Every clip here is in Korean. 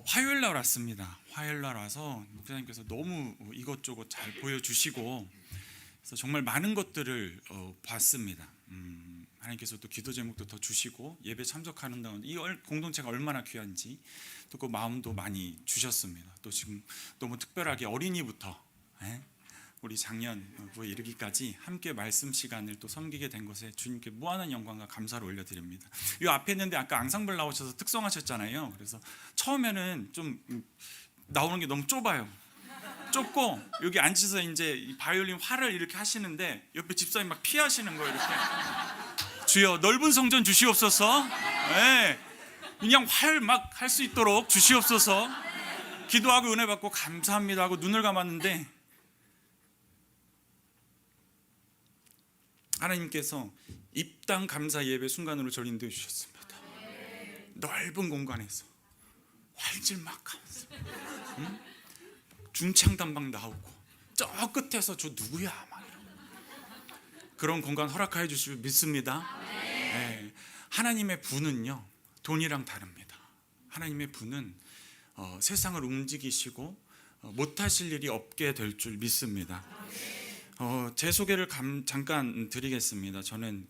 화요일 날 왔습니다. 화요일 날 와서 목사님께서 너무 이것저것 잘 보여주시고 그래서 정말 많은 것들을 봤습니다. 하나님께서 또 기도 제목도 더 주시고 예배 참석하는 가운데 이 공동체가 얼마나 귀한지 또 그 마음도 많이 주셨습니다. 또 지금 너무 특별하게 어린이부터 우리 작년부에 이르기까지 함께 말씀 시간을 또 섬기게 된 것에 주님께 무한한 영광과 감사를 올려드립니다. 이 앞에 있는데 아까 앙상블 나오셔서 특성하셨잖아요. 그래서 처음에는 좀 나오는 게 너무 좁아요. 좁고 여기 앉아서 이제 바이올린 활을 이렇게 하시는데 옆에 집사님 막 피하시는 거예요. 이렇게 주여 넓은 성전 주시옵소서. 네. 그냥 활 막 할 수 있도록 주시옵소서. 기도하고 은혜 받고 감사합니다 하고 눈을 감았는데 하나님께서 입당 감사 예배 순간으로 저를 인도해 주셨습니다. 넓은 공간에서 활질 막 하면서 중창단방 나오고 저 끝에서 저 누구야 막 이러고 그런 공간 허락하여 주시면 믿습니다. 네. 하나님의 분은요 돈이랑 다릅니다. 하나님의 분은 세상을 움직이시고 못하실 일이 없게 될 줄 믿습니다. 제 소개를 잠깐 드리겠습니다. 저는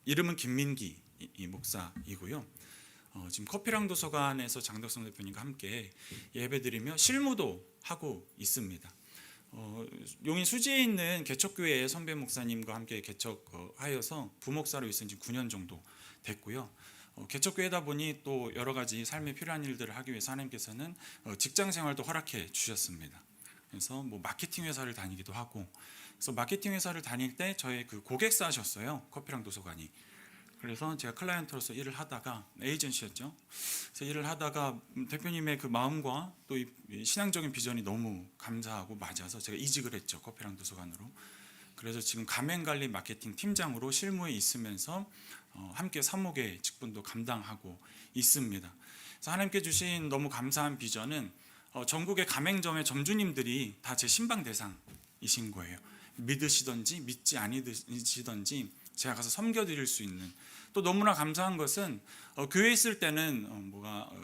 이름은 김민기 목사이고요. 지금 커피랑 도서관에서 장덕성 대표님과 함께 예배드리며 실무도 하고 있습니다. 용인 수지에 있는 개척교회의 선배 목사님과 함께 개척하여서 부목사로 있은 지 9년 정도 됐고요. 개척교회다 보니 또 여러 가지 삶에 필요한 일들을 하기 위해서 하나님께서는 직장 생활도 허락해 주셨습니다. 그래서 뭐 마케팅 회사를 다니기도 하고, 그래서 마케팅 회사를 다닐 때 저의 그 고객사셨어요. 커피랑 도서관이. 그래서 제가 클라이언트로서 일을 하다가 에이전시였죠. 그래서 일을 하다가 대표님의 그 마음과 또 이 신앙적인 비전이 너무 감사하고 맞아서 제가 이직을 했죠. 커피랑 도서관으로. 그래서 지금 가맹관리 마케팅 팀장으로 실무에 있으면서 함께 사목의 직분도 감당하고 있습니다. 그래서 하나님께 주신 너무 감사한 비전은 전국의 가맹점의 점주님들이 다 제 신방 대상이신 거예요. 믿으시던지 믿지 아니시던지 제가 가서 섬겨드릴 수 있는, 또 너무나 감사한 것은 교회에 있을 때는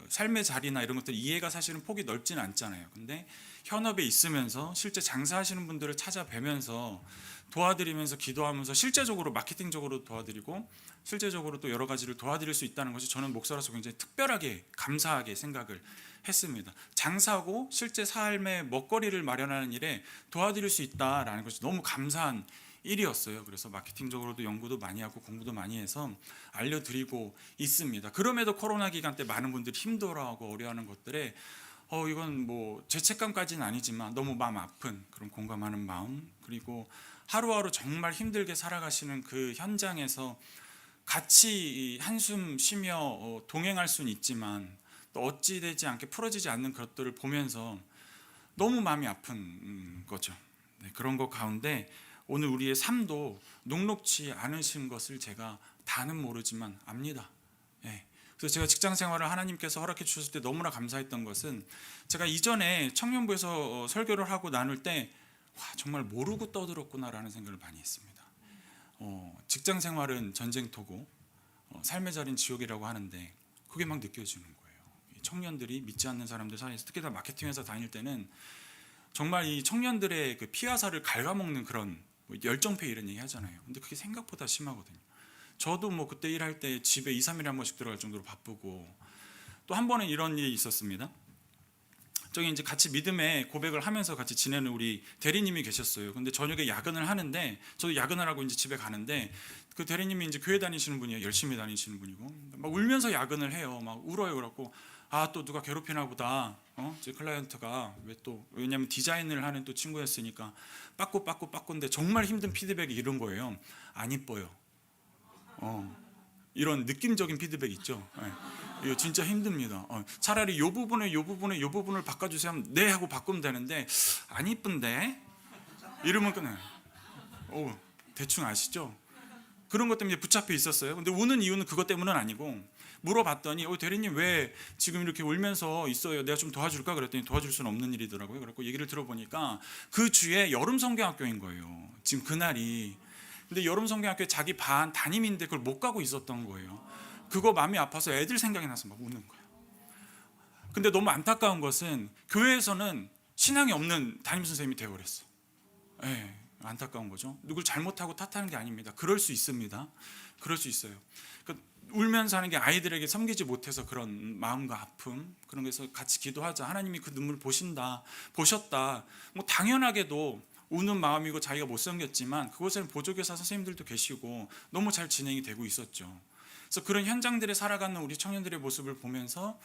삶의 자리나 이런 것들 이해가 사실은 폭이 넓지는 않잖아요. 근데 현업에 있으면서 실제 장사하시는 분들을 찾아뵈면서 도와드리면서 기도하면서 실제적으로 마케팅적으로 도와드리고 실제적으로 또 여러 가지를 도와드릴 수 있다는 것이 저는 목사로서 굉장히 특별하게 감사하게 생각을 했습니다. 장사하고 실제 삶의 먹거리를 마련하는 일에 도와드릴 수 있다라는 것이 너무 감사한 일이었어요. 그래서 마케팅적으로도 연구도 많이 하고 공부도 많이 해서 알려드리고 있습니다. 그럼에도 코로나 기간 때 많은 분들이 힘들어하고 어려워하는 것들에 이건 뭐 죄책감까지는 아니지만 너무 마음 아픈 그런 공감하는 마음, 그리고 하루하루 정말 힘들게 살아가시는 그 현장에서 같이 한숨 쉬며 동행할 수는 있지만 또 어찌되지 않게 풀어지지 않는 것들을 보면서 너무 마음이 아픈 거죠. 네, 그런 것 가운데 오늘 우리의 삶도 녹록지 않으신 것을 제가 다는 모르지만 압니다. 네. 그래서 제가 직장 생활을 하나님께서 허락해 주셨을 때 너무나 감사했던 것은 제가 이전에 청년부에서 설교를 하고 나눌 때 정말 모르고 떠들었구나라는 생각을 많이 했습니다. 직장 생활은 전쟁터고 삶의 자리는 지옥이라고 하는데 그게 막 느껴지는 거예요. 청년들이 믿지 않는 사람들 사이에서 특히 다 마케팅 회사 다닐 때는 정말 이 청년들의 그 피하사를 갉아먹는 그런 열정페 이런 얘기 하잖아요. 근데 그게 생각보다 심하거든요. 저도 뭐 그때 일할 때 집에 2, 3일에 한 번씩 들어갈 정도로 바쁘고, 또 한 번은 이런 일이 있었습니다. 저기 이제 같이 믿음의 고백을 하면서 같이 지내는 우리 대리님이 계셨어요. 근데 저녁에 야근을 하는데 저도 야근을 하고 이제 집에 가는데 그 대리님이 이제 교회 다니시는 분이에요. 열심히 다니시는 분이고 막 울면서 야근을 해요. 막 울어요. 그래갖고 또 누가 괴롭히나 보다. 제 클라이언트가 왜냐면 디자인을 하는 또 친구였으니까 빠꾸인데 정말 힘든 피드백이 이런 거예요. 안 이뻐요. 이런 느낌적인 피드백 있죠. 네. 이거 진짜 힘듭니다. 차라리 요 부분을 바꿔주세요 하면 네 하고 바꾸면 되는데 안 이쁜데 이러면 끝나요. 대충 아시죠? 그런 것 때문에 붙잡혀 있었어요. 근데 우는 이유는 그것 때문은 아니고, 물어봤더니 대리님 왜 지금 이렇게 울면서 있어요? 내가 좀 도와줄까? 그랬더니 도와줄 수는 없는 일이더라고요. 그래서 얘기를 들어보니까 그 주에 여름 성경학교인 거예요. 지금 그날이. 근데 여름 성경학교에 자기 반 담임인데 그걸 못 가고 있었던 거예요. 그거 마음이 아파서 애들 생각이 나서 막 우는 거예요. 근데 너무 안타까운 것은 교회에서는 신앙이 없는 담임선생님이 되어버렸어. 예, 안타까운 거죠. 누굴 잘못하고 탓하는 게 아닙니다. 그럴 수 있습니다. 그럴 수 있어요. 울면서 하는 게 아이들에게 섬기지 못해서 그런 마음과 아픔, 그런 거에서 같이 기도하자. 하나님이 그 눈물 보셨다. 뭐 당연하게도 우는 마음이고 자기가 못 섬겼지만 그곳에는 보조교사 선생님들도 계시고 너무 잘 진행이 되고 있었죠. 그래서 그런 현장들에 살아가는 우리 청년들의 모습을 보면서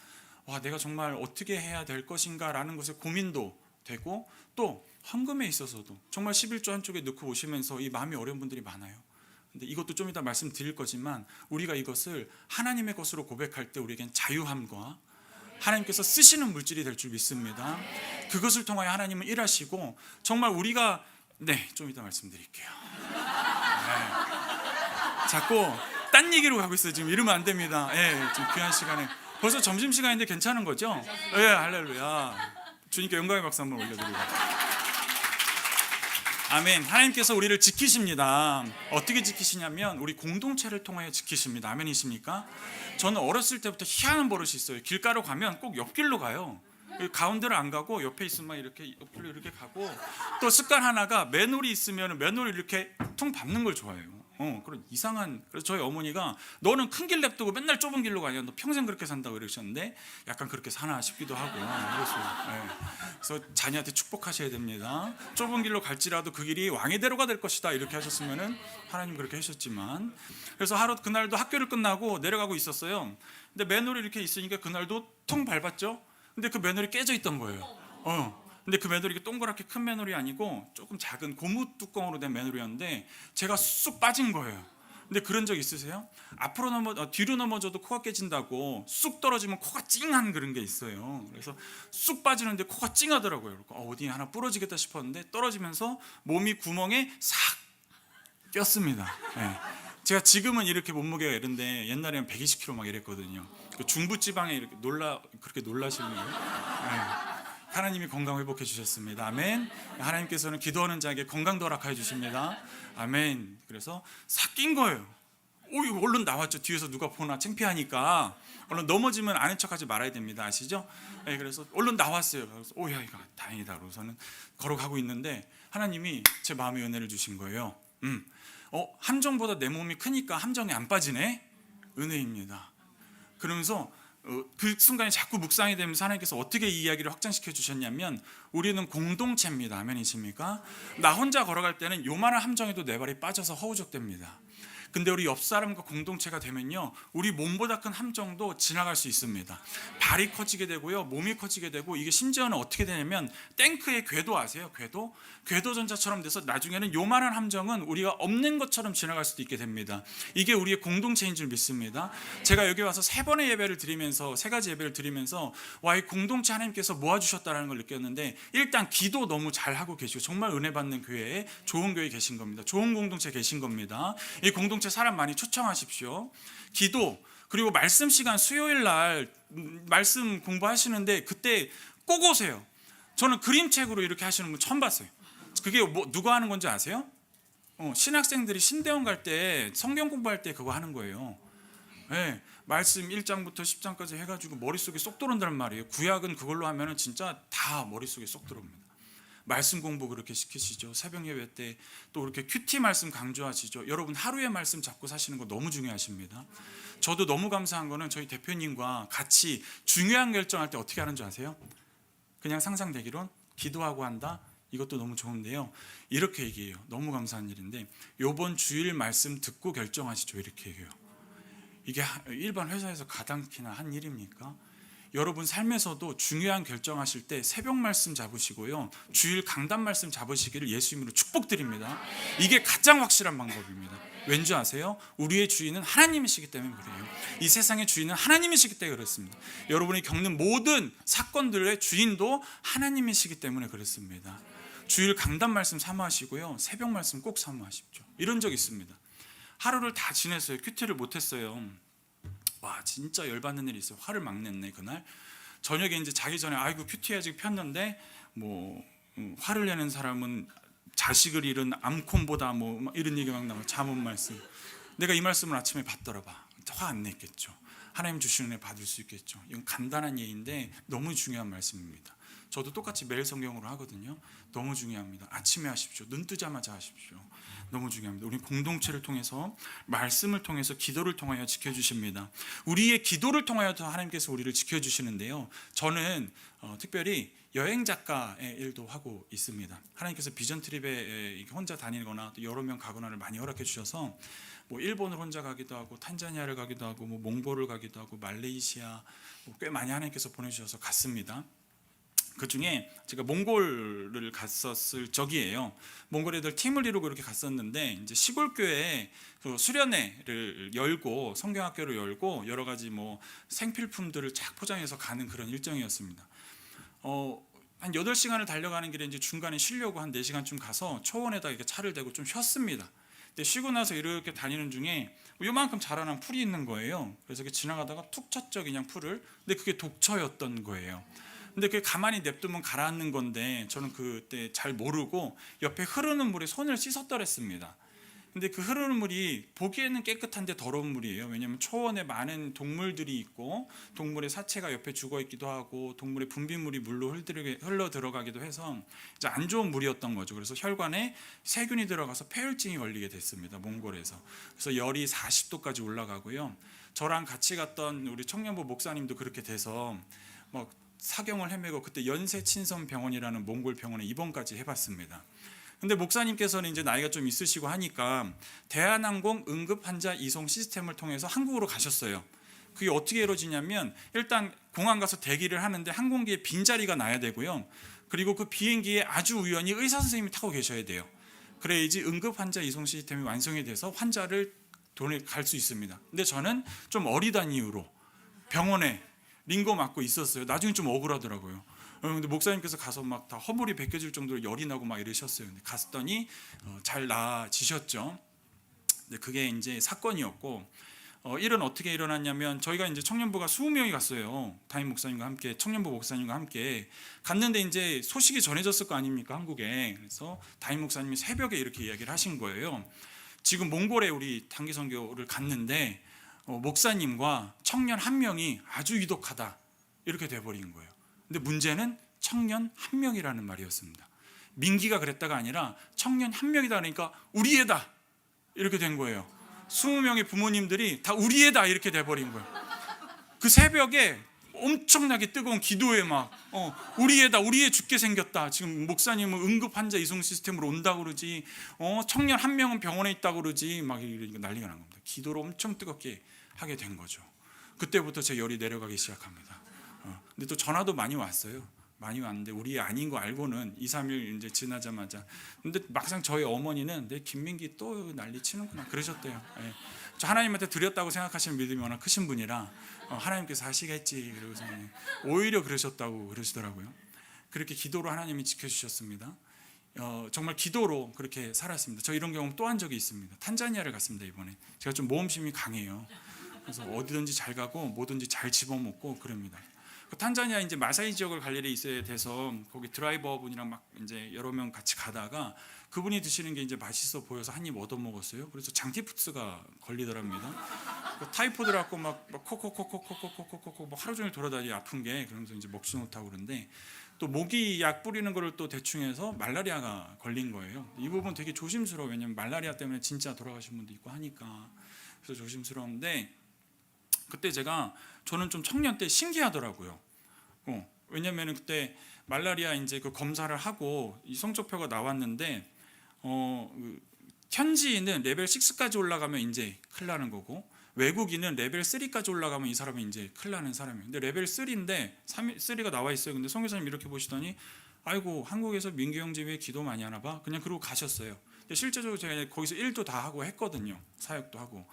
와, 내가 정말 어떻게 해야 될 것인가라는 것에 고민도 되고, 또 헌금에 있어서도 정말 11조 한쪽에 넣고 오시면서 이 마음이 어려운 분들이 많아요. 근데 이것도 좀 이따 말씀드릴 거지만 우리가 이것을 하나님의 것으로 고백할 때 우리에겐 자유함과 하나님께서 쓰시는 물질이 될 줄 믿습니다. 그것을 통하여 하나님은 일하시고, 정말 우리가 좀 이따 말씀드릴게요. 자꾸 딴 얘기로 가고 있어요. 지금 이러면 안 됩니다. 지금 귀한 시간에 벌써 점심시간인데 괜찮은 거죠? 할렐루야. 주님께 영광의 박수 한번 올려드리고. 아멘. 하나님께서 우리를 지키십니다. 어떻게 지키시냐면 우리 공동체를 통하여 지키십니다. 아멘이십니까? 저는 어렸을 때부터 희한한 버릇이 있어요. 길가로 가면 꼭 옆길로 가요. 가운데를 안 가고 옆에 있으면 이렇게 옆길로 이렇게 가고, 또 습관 하나가 맨홀이 있으면 맨홀을 이렇게 퉁 밟는 걸 좋아해요. 그런 이상한. 그래서 저희 어머니가 너는 큰 길 냅두고 맨날 좁은 길로 가냐, 너 평생 그렇게 산다고 이러셨는데 약간 그렇게 사나 싶기도 하고. 그래서 자녀한테 축복하셔야 됩니다. 좁은 길로 갈지라도 그 길이 왕의 대로가 될 것이다 이렇게 하셨으면은 하나님 그렇게 하셨지만, 그래서 그날도 학교를 끝나고 내려가고 있었어요. 근데 맨홀이 이렇게 있으니까 그날도 퉁 밟았죠. 근데 그 맨홀이 깨져 있던 거예요. 근데 그 맨홀이 동그랗게 큰 맨홀이 아니고 조금 작은 고무 뚜껑으로 된 맨홀이었는데 제가 쑥 빠진 거예요. 근데 그런 적 있으세요? 뒤로 넘어져도 코가 깨진다고 쑥 떨어지면 코가 찡한 그런 게 있어요. 그래서 쑥 빠지는데 코가 찡하더라고요. 어디 하나 부러지겠다 싶었는데 떨어지면서 몸이 구멍에 싹 꼈습니다. 제가 지금은 이렇게 몸무게가 이런데 옛날에는 120kg 막 이랬거든요. 중부지방에 이렇게 그렇게 놀라시는 거예요. 하나님이 건강 회복해 주셨습니다. 아멘. 하나님께서는 기도하는 자에게 건강도 허락해 주십니다. 아멘. 그래서 싹 낀 거예요. 이거 얼른 나왔죠. 뒤에서 누가 보나 창피하니까 얼른 넘어지면 아는 척하지 말아야 됩니다. 아시죠? 그래서 얼른 나왔어요. 그래서 야, 이거 다행이다. 그러고서는 걸어가고 있는데 하나님이 제 마음에 은혜를 주신 거예요. 함정보다 내 몸이 크니까 함정이 안 빠지네. 은혜입니다. 그러면서 그 순간에 자꾸 묵상이 되면서 하나님께서 어떻게 이 이야기를 확장시켜 주셨냐면, 우리는 공동체입니다. 아멘이십니까? 나 혼자 걸어갈 때는 요만한 함정에도 내 발이 빠져서 허우적됩니다. 근데 우리 옆 사람과 공동체가 되면요, 우리 몸보다 큰 함정도 지나갈 수 있습니다. 발이 커지게 되고요, 몸이 커지게 되고, 이게 심지어는 어떻게 되냐면 탱크의 궤도 아세요? 궤도 전차처럼 돼서 나중에는 요만한 함정은 우리가 없는 것처럼 지나갈 수도 있게 됩니다. 이게 우리의 공동체인 줄 믿습니다. 제가 여기 와서 3번의 예배를 드리면서, 3가지 예배를 드리면서 이 공동체 하나님께서 모아주셨다는 걸 느꼈는데, 일단 기도 너무 잘하고 계시고 정말 은혜 받는 교회에, 좋은 교회에 계신 겁니다. 좋은 공동체에 계신 겁니다. 이 공동체 사람 많이 초청하십시오. 기도, 그리고 말씀 시간 수요일 날 말씀 공부하시는데 그때 꼭 오세요. 저는 그림책으로 이렇게 하시는 분 처음 봤어요. 그게 누가 하는 건지 아세요? 신학생들이 신대원 갈 때 성경 공부할 때 그거 하는 거예요. 말씀 1장부터 10장까지 해가지고 머릿속에 쏙 들어온다는 말이에요. 구약은 그걸로 하면은 진짜 다 머릿속에 쏙 들어옵니다. 말씀 공부 그렇게 시키시죠. 새벽 예배 때 또 이렇게 큐티 말씀 강조하시죠. 여러분 하루의 말씀 잡고 사시는 거 너무 중요하십니다. 저도 너무 감사한 거는 저희 대표님과 같이 중요한 결정할 때 어떻게 하는 줄 아세요? 그냥 상상되기론 기도하고 한다. 이것도 너무 좋은데요. 이렇게 얘기해요. 너무 감사한 일인데, 요번 주일 말씀 듣고 결정하시죠. 이렇게 얘기해요. 이게 일반 회사에서 가당키나 한 일입니까? 여러분 삶에서도 중요한 결정하실 때 새벽 말씀 잡으시고요, 주일 강단 말씀 잡으시기를 예수 이름으로 축복드립니다. 이게 가장 확실한 방법입니다. 왠지 아세요? 우리의 주인은 하나님이시기 때문에 그래요. 이 세상의 주인은 하나님이시기 때문에 그렇습니다. 여러분이 겪는 모든 사건들의 주인도 하나님이시기 때문에 그렇습니다. 주일 강단 말씀 사모하시고요, 새벽 말씀 꼭 사모하십시오. 이런 적 있습니다. 하루를 다 지냈어요. 큐티를 못했어요. 진짜 열받는 일이 있어요. 화를 막 냈네. 그날 저녁에 이제 자기 전에 아이고 큐티 아직 폈는데 화를 내는 사람은 자식을 잃은 암콘보다 이런 얘기 막 나와요. 잠언 말씀. 내가 이 말씀을 아침에 받더라 봐. 화 안 냈겠죠. 하나님 주시는 은혜 받을 수 있겠죠. 이건 간단한 예인데 너무 중요한 말씀입니다. 저도 똑같이 매일 성경으로 하거든요. 너무 중요합니다. 아침에 하십시오. 눈 뜨자마자 하십시오. 너무 중요합니다. 우리 공동체를 통해서, 말씀을 통해서, 기도를 통하여 지켜주십니다. 우리의 기도를 통하여도 하나님께서 우리를 지켜주시는데요. 저는 특별히 여행 작가의 일도 하고 있습니다. 하나님께서 비전 트립에 혼자 다니거나 또 여러 명 가거나를 많이 허락해 주셔서 뭐 일본을 혼자 가기도 하고, 탄자니아를 가기도 하고, 뭐 몽골을 가기도 하고, 말레이시아 꽤 많이 하나님께서 보내주셔서 갔습니다. 그 중에 제가 몽골을 갔었을 적이에요. 몽골 애들 팀을 이루고 이렇게 갔었는데, 이제 시골 교회에 그 수련회를 열고, 성경학교를 열고, 여러 가지 뭐 생필품들을 쫙 포장해서 가는 그런 일정이었습니다. 한 8시간을 달려가는 길에 이제 중간에 쉬려고 한 4시간쯤 가서 초원에다 이렇게 차를 대고 좀 쉬었습니다. 근데 쉬고 나서 이렇게 다니는 중에 요만큼 자라난 풀이 있는 거예요. 그래서 이렇게 지나가다가 툭 쳤죠, 그냥 풀을. 근데 그게 독처였던 거예요. 근데 그게 가만히 냅두면 가라앉는 건데, 저는 그때 잘 모르고 옆에 흐르는 물에 손을 씻었더랬습니다. 근데 그 흐르는 물이 보기에는 깨끗한데 더러운 물이에요. 왜냐하면 초원에 많은 동물들이 있고, 동물의 사체가 옆에 죽어 있기도 하고, 동물의 분비물이 물로 흘러 들어가기도 해서 이제 안 좋은 물이었던 거죠. 그래서 혈관에 세균이 들어가서 폐혈증이 걸리게 됐습니다, 몽골에서. 그래서 열이 40도까지 올라가고요. 저랑 같이 갔던 우리 청년부 목사님도 그렇게 돼서 뭐 사경을 헤매고, 그때 연세친선병원이라는 몽골 병원에 입원까지 해봤습니다. 근데 목사님께서는 이제 나이가 좀 있으시고 하니까 대한항공 응급환자 이송 시스템을 통해서 한국으로 가셨어요. 그게 어떻게 이루어지냐면, 일단 공항 가서 대기를 하는데 항공기에 빈자리가 나야 되고요. 그리고 그 비행기에 아주 우연히 의사 선생님이 타고 계셔야 돼요. 그래야지 응급환자 이송 시스템이 완성이 돼서 환자를 갈 수 있습니다. 근데 저는 좀 어리다는 이유로 병원에 링거 맞고 있었어요. 나중에 좀 억울하더라고요. 근데 목사님께서 가서 막 다 허물이 벗겨질 정도로 열이 나고 막 이러셨어요. 근데 갔더니 잘 나아지셨죠. 근데 그게 이제 사건이었고, 일은 어떻게 일어났냐면, 저희가 이제 청년부가 20명이 갔어요. 담임 목사님과 함께, 청년부 목사님과 함께 갔는데 이제 소식이 전해졌을 거 아닙니까, 한국에. 그래서 담임 목사님이 새벽에 이렇게 이야기를 하신 거예요. 지금 몽골에 우리 단기 선교를 갔는데 목사님과 청년 1명이 아주 위독하다, 이렇게 돼버린 거예요. 근데 문제는 청년 1명이라는 말이었습니다. 민기가 그랬다가 아니라 청년 1명이다 그러니까 우리 애다, 이렇게 된 거예요. 20명의 부모님들이 다 우리 애다, 이렇게 돼버린 거예요. 그 새벽에 엄청나게 뜨거운 기도에 막 우리 애다, 우리 애 죽게 생겼다, 지금 목사님은 응급환자 이송 시스템으로 온다고 그러지, 청년 1명은 병원에 있다고 그러지, 막 난리가 난 겁니다. 기도를 엄청 뜨겁게 하게 된 거죠. 그때부터 제 열이 내려가기 시작합니다. 근데 또 전화도 많이 왔어요. 많이 왔는데 우리 아닌 거 알고는 2, 3일 이제 지나자마자, 근데 막상 저희 어머니는 내 김민기 또 난리 치는구나 그러셨대요. 예. 저 하나님한테 드렸다고 생각하시는 믿음이 워낙 크신 분이라 하나님께서 하시겠지, 그러고서 오히려 그러셨다고 그러시더라고요. 그렇게 기도로 하나님이 지켜주셨습니다. 정말 기도로 그렇게 살았습니다. 저 이런 경험 또 한 적이 있습니다. 탄자니아를 갔습니다, 이번에. 제가 좀 모험심이 강해요. 그래서 어디든지 잘 가고 뭐든지 잘 집어먹고 그럽니다. 탄자니아 이제 마사이 지역을 갈 일이 있어야 돼서 거기 드라이버 분이랑 막 이제 여러 명 같이 가다가 그분이 드시는 게 이제 맛있어 보여서 한 입 얻어 먹었어요. 그래서 장티푸스가 걸리더랍니다. 타이포드라고 막 코코코코코코코코코 뭐 하루 종일 돌아다니 아픈 게, 그러면서 이제 먹지 못하고 그런데, 또 모기 약 뿌리는 거를 또 대충 해서 말라리아가 걸린 거예요. 이 부분 되게 조심스러워. 왜냐면 말라리아 때문에 진짜 돌아가신 분도 있고 하니까. 그래서 조심스러운데, 그때 저는 좀 청년 때 신기하더라고요. 왜냐면은 그때 말라리아 이제 그 검사를 하고 이 성적표가 나왔는데, 현지인은 레벨 6까지 올라가면 이제 큰일 나는 거고, 외국인은 레벨 3까지 올라가면 이 사람은 이제 큰일 나는 사람이에요. 근데 레벨 3인데 3가 나와 있어요. 근데 성교사님 이렇게 보시더니, 아이고 한국에서 민규 형제 왜 기도 많이 하나 봐, 그냥 그러고 가셨어요. 근데 실제적으로 제가 거기서 일도 다 하고 했거든요. 사역도 하고.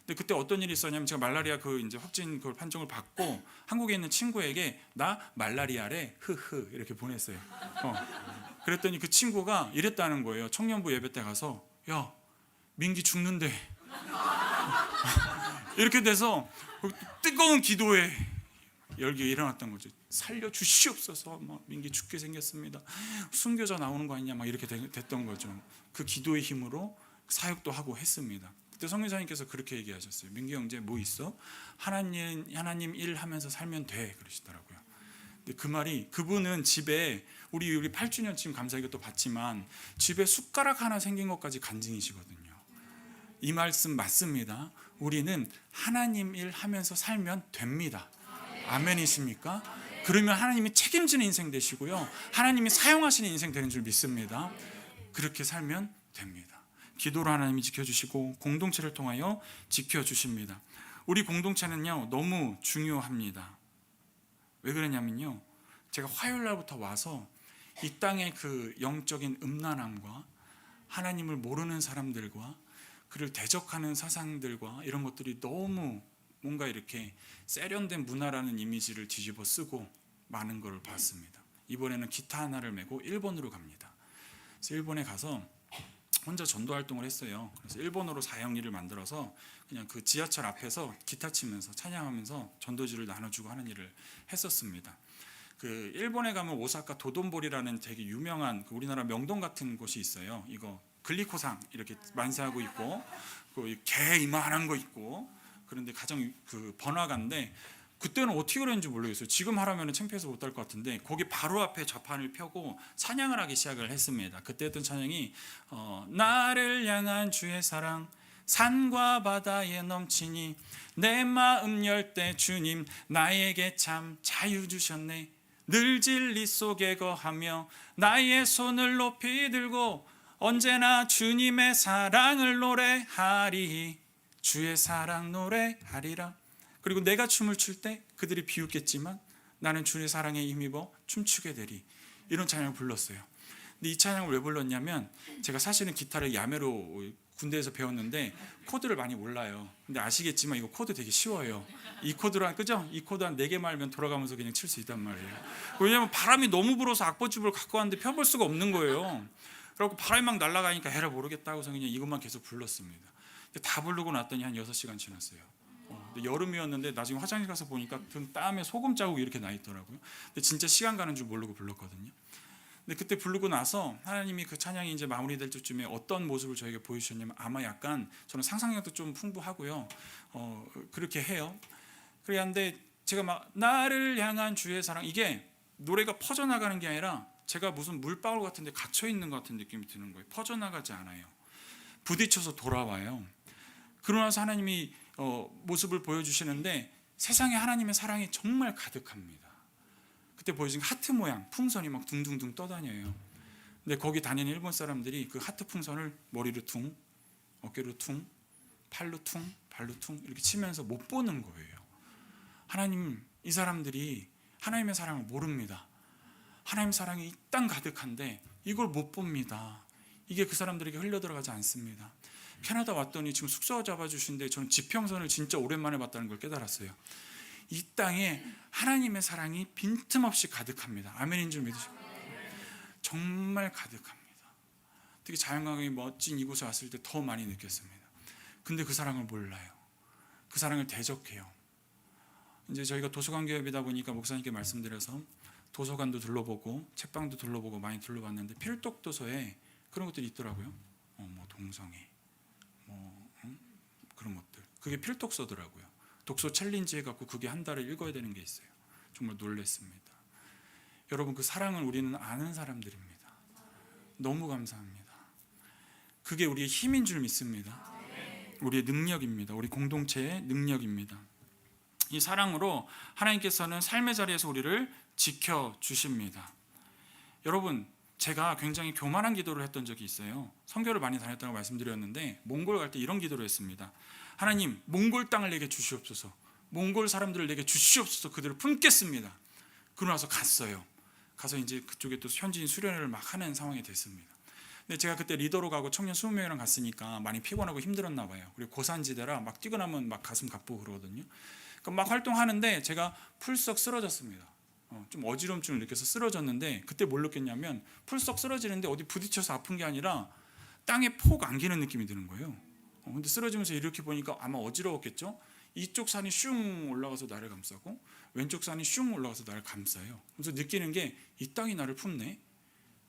근데 그때 어떤 일이 있었냐면, 제가 말라리아 그 이제 확진 그 판정을 받고 한국에 있는 친구에게 나 말라리아래 흐흐 이렇게 보냈어요. 그랬더니 그 친구가 이랬다는 거예요. 청년부 예배 때 가서, 야 민기 죽는데 이렇게 돼서 뜨거운 기도에 열기가 일어났던 거죠. 살려 주시옵소서, 막 민기 죽게 생겼습니다, 순교자 나오는 거 아니냐, 막 이렇게 됐던 거죠. 그 기도의 힘으로 사역도 하고 했습니다. 그때 성교사님께서 그렇게 얘기하셨어요. 민기 형제 뭐 있어? 하나님 일 하면서 살면 돼 그러시더라고요. 근데 그 말이, 그분은 집에 우리 8주년 지금 감사하게 또 받지만 집에 숟가락 하나 생긴 것까지 간증이시거든요. 이 말씀 맞습니다. 우리는 하나님 일 하면서 살면 됩니다. 아멘이십니까? 그러면 하나님이 책임지는 인생 되시고요, 하나님이 사용하시는 인생 되는 줄 믿습니다. 그렇게 살면 됩니다. 기도로 하나님이 지켜주시고 공동체를 통하여 지켜주십니다. 우리 공동체는요 너무 중요합니다. 왜 그러냐면요, 제가 화요일 날부터 와서 이 땅의 그 영적인 음란함과 하나님을 모르는 사람들과 그를 대적하는 사상들과 이런 것들이 너무 뭔가 이렇게 세련된 문화라는 이미지를 뒤집어 쓰고 많은 걸 봤습니다. 이번에는 기타 하나를 메고 일본으로 갑니다. 그래서 일본에 가서 혼자 전도 활동을 했어요. 그래서 일본어로 사형리를 만들어서 그냥 그 지하철 앞에서 기타 치면서 찬양하면서 전도지를 나눠주고 하는 일을 했었습니다. 그 일본에 가면 오사카 도돈보리라는 되게 유명한 그 우리나라 명동 같은 곳이 있어요. 이거 글리코상 이렇게 만세하고 있고, 그 개 이만한 거 있고, 그런데 가장 그 번화가인데, 그때는 어떻게 그랬는지 모르겠어요. 지금 하라면 창피해서 못 할 것 같은데 거기 바로 앞에 좌판을 펴고 찬양을 하기 시작을 했습니다. 그때 했던 찬양이 나를 향한 주의 사랑 산과 바다에 넘치니 내 마음 열 때 주님 나에게 참 자유 주셨네. 늘 진리 속에 거하며 나의 손을 높이 들고 언제나 주님의 사랑을 노래하리. 주의 사랑 노래하리라. 그리고 내가 춤을 출 때 그들이 비웃겠지만 나는 주의 사랑에 힘입어 춤추게 되리. 이런 찬양을 불렀어요. 근데 이 찬양을 왜 불렀냐면, 제가 사실은 기타를 야매로 군대에서 배웠는데 코드를 많이 몰라요. 근데 아시겠지만 이거 코드 되게 쉬워요. 이 코드로 그죠? 이 코드 한 4개 말면 돌아가면서 그냥 칠 수 있단 말이에요. 왜냐면 바람이 너무 불어서 악보집을 갖고 왔는데 펴볼 수가 없는 거예요. 그래갖고 바람이 막 날아가니까 해라 모르겠다고 해서 그냥 이것만 계속 불렀습니다. 근데 다 부르고 났더니 한 6시간 지났어요. 근데 여름이었는데 나중에 화장실 가서 보니까 등 땀에 소금 자국 이렇게 나 있더라고요. 근데 진짜 시간 가는 줄 모르고 불렀거든요. 근데 그때 부르고 나서 하나님이 그 찬양이 이제 마무리될 때쯤에 어떤 모습을 저에게 보여주셨냐면, 아마 약간 저는 상상력도 좀 풍부하고요, 그렇게 해요. 그런데 제가 막 나를 향한 주의 사랑, 이게 노래가 퍼져나가는 게 아니라 제가 무슨 물방울 같은 데 갇혀 있는 것 같은 느낌이 드는 거예요. 퍼져나가지 않아요. 부딪혀서 돌아와요. 그러고 나서 하나님이 모습을 보여주시는데 세상에 하나님의 사랑이 정말 가득합니다. 그때 보여준 하트 모양 풍선이 막 둥둥둥 떠다녀요. 근데 거기 다니는 일본 사람들이 그 하트 풍선을 머리로 퉁, 어깨로 퉁, 팔로 퉁, 발로 퉁 이렇게 치면서 못 보는 거예요. 하나님, 이 사람들이 하나님의 사랑을 모릅니다. 하나님 사랑이 이 땅 가득한데 이걸 못 봅니다. 이게 그 사람들에게 흘러들어가지 않습니다. 캐나다 왔더니 지금 숙소 잡아주신데 저는 지평선을 진짜 오랜만에 봤다는 걸 깨달았어요. 이 땅에 하나님의 사랑이 빈틈없이 가득합니다. 아멘인 줄 믿으시고 정말 가득합니다. 특히 자연광이 멋진 이곳에 왔을 때 더 많이 느꼈습니다. 근데 그 사랑을 몰라요. 그 사랑을 대적해요. 이제 저희가 도서관 교회이다 보니까 목사님께 말씀드려서 도서관도 둘러보고 책방도 둘러보고 많이 둘러봤는데 필독 도서에 그런 것들이 있더라고요. 뭐 동성애, 그런 것들. 그게 필독서더라고요. 독서 챌린지 해갖고 그게 한 달을 읽어야 되는 게 있어요. 정말 놀랐습니다. 여러분, 그 사랑을 우리는 아는 사람들입니다. 너무 감사합니다. 그게 우리의 힘인 줄 믿습니다. 우리의 능력입니다. 우리 공동체의 능력입니다. 이 사랑으로 하나님께서는 삶의 자리에서 우리를 지켜주십니다. 여러분, 제가 굉장히 교만한 기도를 했던 적이 있어요. 선교를 많이 다녔다고 말씀드렸는데 몽골 갈 때 이런 기도를 했습니다. 하나님, 몽골 땅을 내게 주시옵소서. 몽골 사람들을 내게 주시옵소서. 그들을 품겠습니다. 그러고 나서 갔어요. 가서 이제 그쪽에 또 현지인 수련회를 막 하는 상황이 됐습니다. 근데 제가 그때 리더로 가고 청년 20명이랑 갔으니까 많이 피곤하고 힘들었나 봐요. 그리고 고산지대라 막 뛰고 나면 막 가슴 가쁘고 그러거든요. 그러니까 막 활동하는데 제가 풀썩 쓰러졌습니다. 좀 어지럼증을 느껴서 쓰러졌는데, 그때 뭘 느꼈냐면 풀썩 쓰러지는데 어디 부딪혀서 아픈 게 아니라 땅에 폭 안기는 느낌이 드는 거예요. 근데 쓰러지면서 이렇게 보니까 아마 어지러웠겠죠. 이쪽 산이 슝 올라가서 나를 감싸고 왼쪽 산이 슝 올라가서 나를 감싸요. 그래서 느끼는 게 이 땅이 나를 품네,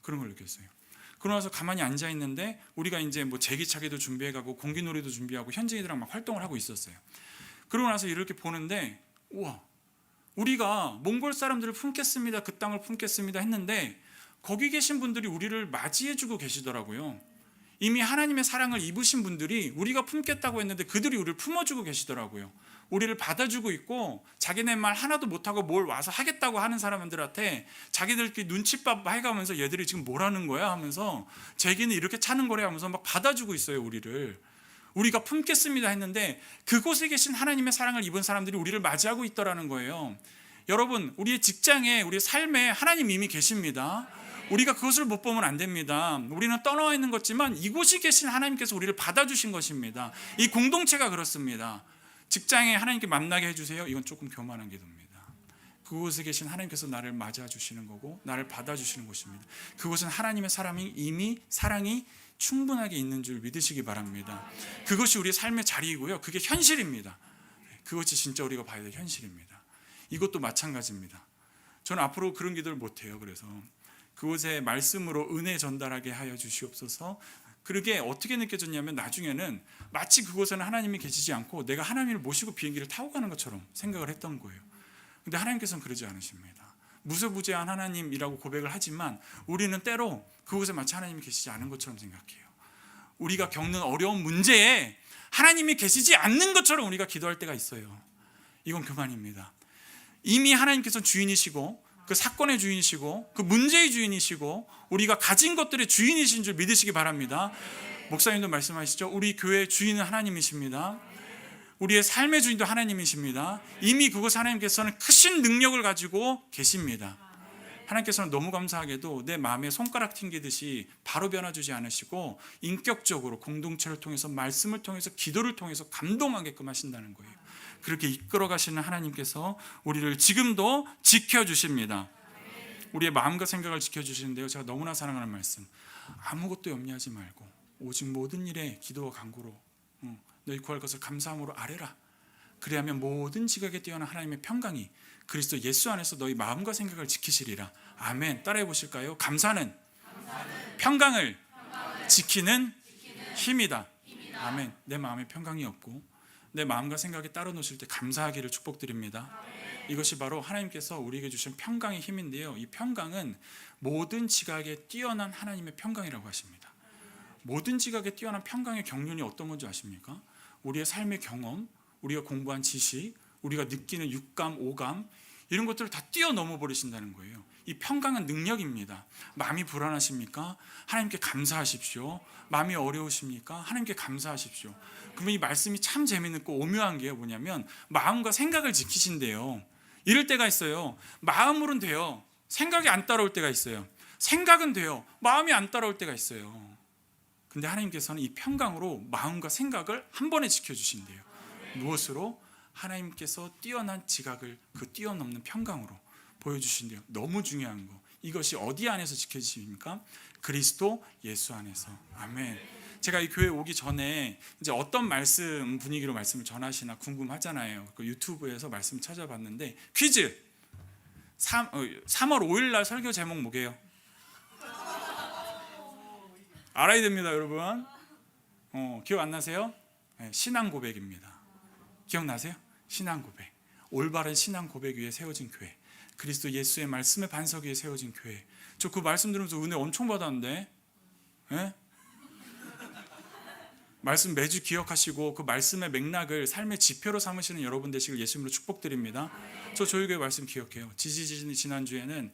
그런 걸 느꼈어요. 그러고 나서 가만히 앉아 있는데 우리가 이제 뭐 제기차기도 준비해가고 공기놀이도 준비하고 현지인들랑 막 활동을 하고 있었어요. 그러고 나서 이렇게 보는데 우와, 우리가 몽골 사람들을 품겠습니다, 그 땅을 품겠습니다 했는데 거기 계신 분들이 우리를 맞이해주고 계시더라고요. 이미 하나님의 사랑을 입으신 분들이 우리가 품겠다고 했는데 그들이 우리를 품어주고 계시더라고요. 우리를 받아주고 있고 자기네 말 하나도 못하고 뭘 와서 하겠다고 하는 사람들한테 자기들끼리 눈칫밥 해가면서 얘들이 지금 뭐라는 거야 하면서 자기는 이렇게 차는 거래 하면서 막 받아주고 있어요. 우리가 품겠습니다 했는데 그곳에 계신 하나님의 사랑을 입은 사람들이 우리를 맞이하고 있더라는 거예요. 여러분, 우리의 직장에, 우리의 삶에 하나님 이미 계십니다. 우리가 그것을 못 보면 안 됩니다. 우리는 떠나와 있는 것지만 이곳이 계신 하나님께서 우리를 받아주신 것입니다. 이 공동체가 그렇습니다. 직장에 하나님께 만나게 해주세요. 이건 조금 교만한 기도입니다. 그곳에 계신 하나님께서 나를 맞아 주시는 거고 나를 받아주시는 곳입니다. 그곳은 하나님의 사람이 이미 사랑이 충분하게 있는 줄 믿으시기 바랍니다. 그것이 우리의 삶의 자리이고요. 그게 현실입니다. 그것이 진짜 우리가 봐야 될 현실입니다. 이것도 마찬가지입니다. 저는 앞으로 그런 기도를 못해요. 그래서 그곳에 말씀으로 은혜 전달하게 하여 주시옵소서. 그러게 어떻게 느껴졌냐면 나중에는 마치 그곳에는 하나님이 계시지 않고 내가 하나님을 모시고 비행기를 타고 가는 것처럼 생각을 했던 거예요. 근데 하나님께서는 그러지 않으십니다. 무소부재한 하나님이라고 고백을 하지만 우리는 때로 그곳에 마치 하나님이 계시지 않은 것처럼 생각해요. 우리가 겪는 어려운 문제에 하나님이 계시지 않는 것처럼 우리가 기도할 때가 있어요. 이건 교만입니다. 이미 하나님께서 주인이시고 그 사건의 주인이시고 그 문제의 주인이시고 우리가 가진 것들의 주인이신 줄 믿으시기 바랍니다. 목사님도 말씀하시죠. 우리 교회의 주인은 하나님이십니다. 우리의 삶의 주인도 하나님이십니다. 이미 그곳 하나님께서는 크신 능력을 가지고 계십니다. 하나님께서는 너무 감사하게도 내 마음에 손가락 튕기듯이 바로 변화주지 않으시고 인격적으로 공동체를 통해서 말씀을 통해서 기도를 통해서 감동하게끔 하신다는 거예요. 그렇게 이끌어 가시는 하나님께서 우리를 지금도 지켜주십니다. 우리의 마음과 생각을 지켜주시는데요. 제가 너무나 사랑하는 말씀, 아무것도 염려하지 말고 오직 모든 일에 기도와 간구로 너희 구할 것을 감사함으로 아뢰라. 그리하면 모든 지각에 뛰어난 하나님의 평강이 그리스도 예수 안에서 너희 마음과 생각을 지키시리라. 아멘. 따라해 보실까요? 감사는 평강을 지키는 힘이다. 아멘. 내 마음에 평강이 없고 내 마음과 생각이 따로 노실 때 감사하기를 축복드립니다. 이것이 바로 하나님께서 우리에게 주신 평강의 힘인데요. 이 평강은 모든 지각에 뛰어난 하나님의 평강이라고 하십니다. 모든 지각에 뛰어난 평강의 경륜이 어떤 건지 아십니까? 우리의 삶의 경험, 우리가 공부한 지식, 우리가 느끼는 육감, 오감 이런 것들을 다 뛰어넘어 버리신다는 거예요. 이 평강은 능력입니다. 마음이 불안하십니까? 하나님께 감사하십시오. 마음이 어려우십니까? 하나님께 감사하십시오. 그러면 이 말씀이 참 재미있고 오묘한 게 뭐냐면 마음과 생각을 지키신대요. 이럴 때가 있어요. 마음으로는 돼요. 생각이 안 따라올 때가 있어요. 생각은 돼요. 마음이 안 따라올 때가 있어요. 근데 하나님께서는 이 평강으로 마음과 생각을 한 번에 지켜주신대요. 무엇으로? 하나님께서 뛰어난 지각을 그 뛰어넘는 평강으로 보여주신대요. 너무 중요한 거. 이것이 어디 안에서 지켜지십니까? 그리스도 예수 안에서. 아멘. 제가 이 교회 오기 전에 이제 어떤 말씀 분위기로 말씀을 전하시나 궁금하잖아요. 그 유튜브에서 말씀 찾아봤는데 퀴즈. 3월 5일 날 설교 제목 뭐게요? 알아야 됩니다, 여러분. 기억 안 나세요? 네, 신앙 고백입니다. 기억나세요? 신앙 고백. 올바른 신앙 고백 위에 세워진 교회. 그리스도 예수의 말씀의 반석 위에 세워진 교회. 저 그 말씀 들으면서 은혜 엄청 받았는데, 네? 말씀 매주 기억하시고 그 말씀의 맥락을 삶의 지표로 삼으시는 여러분 되시길 예수님으로 축복드립니다. 저 저희 교회 말씀 기억해요. 지난주에는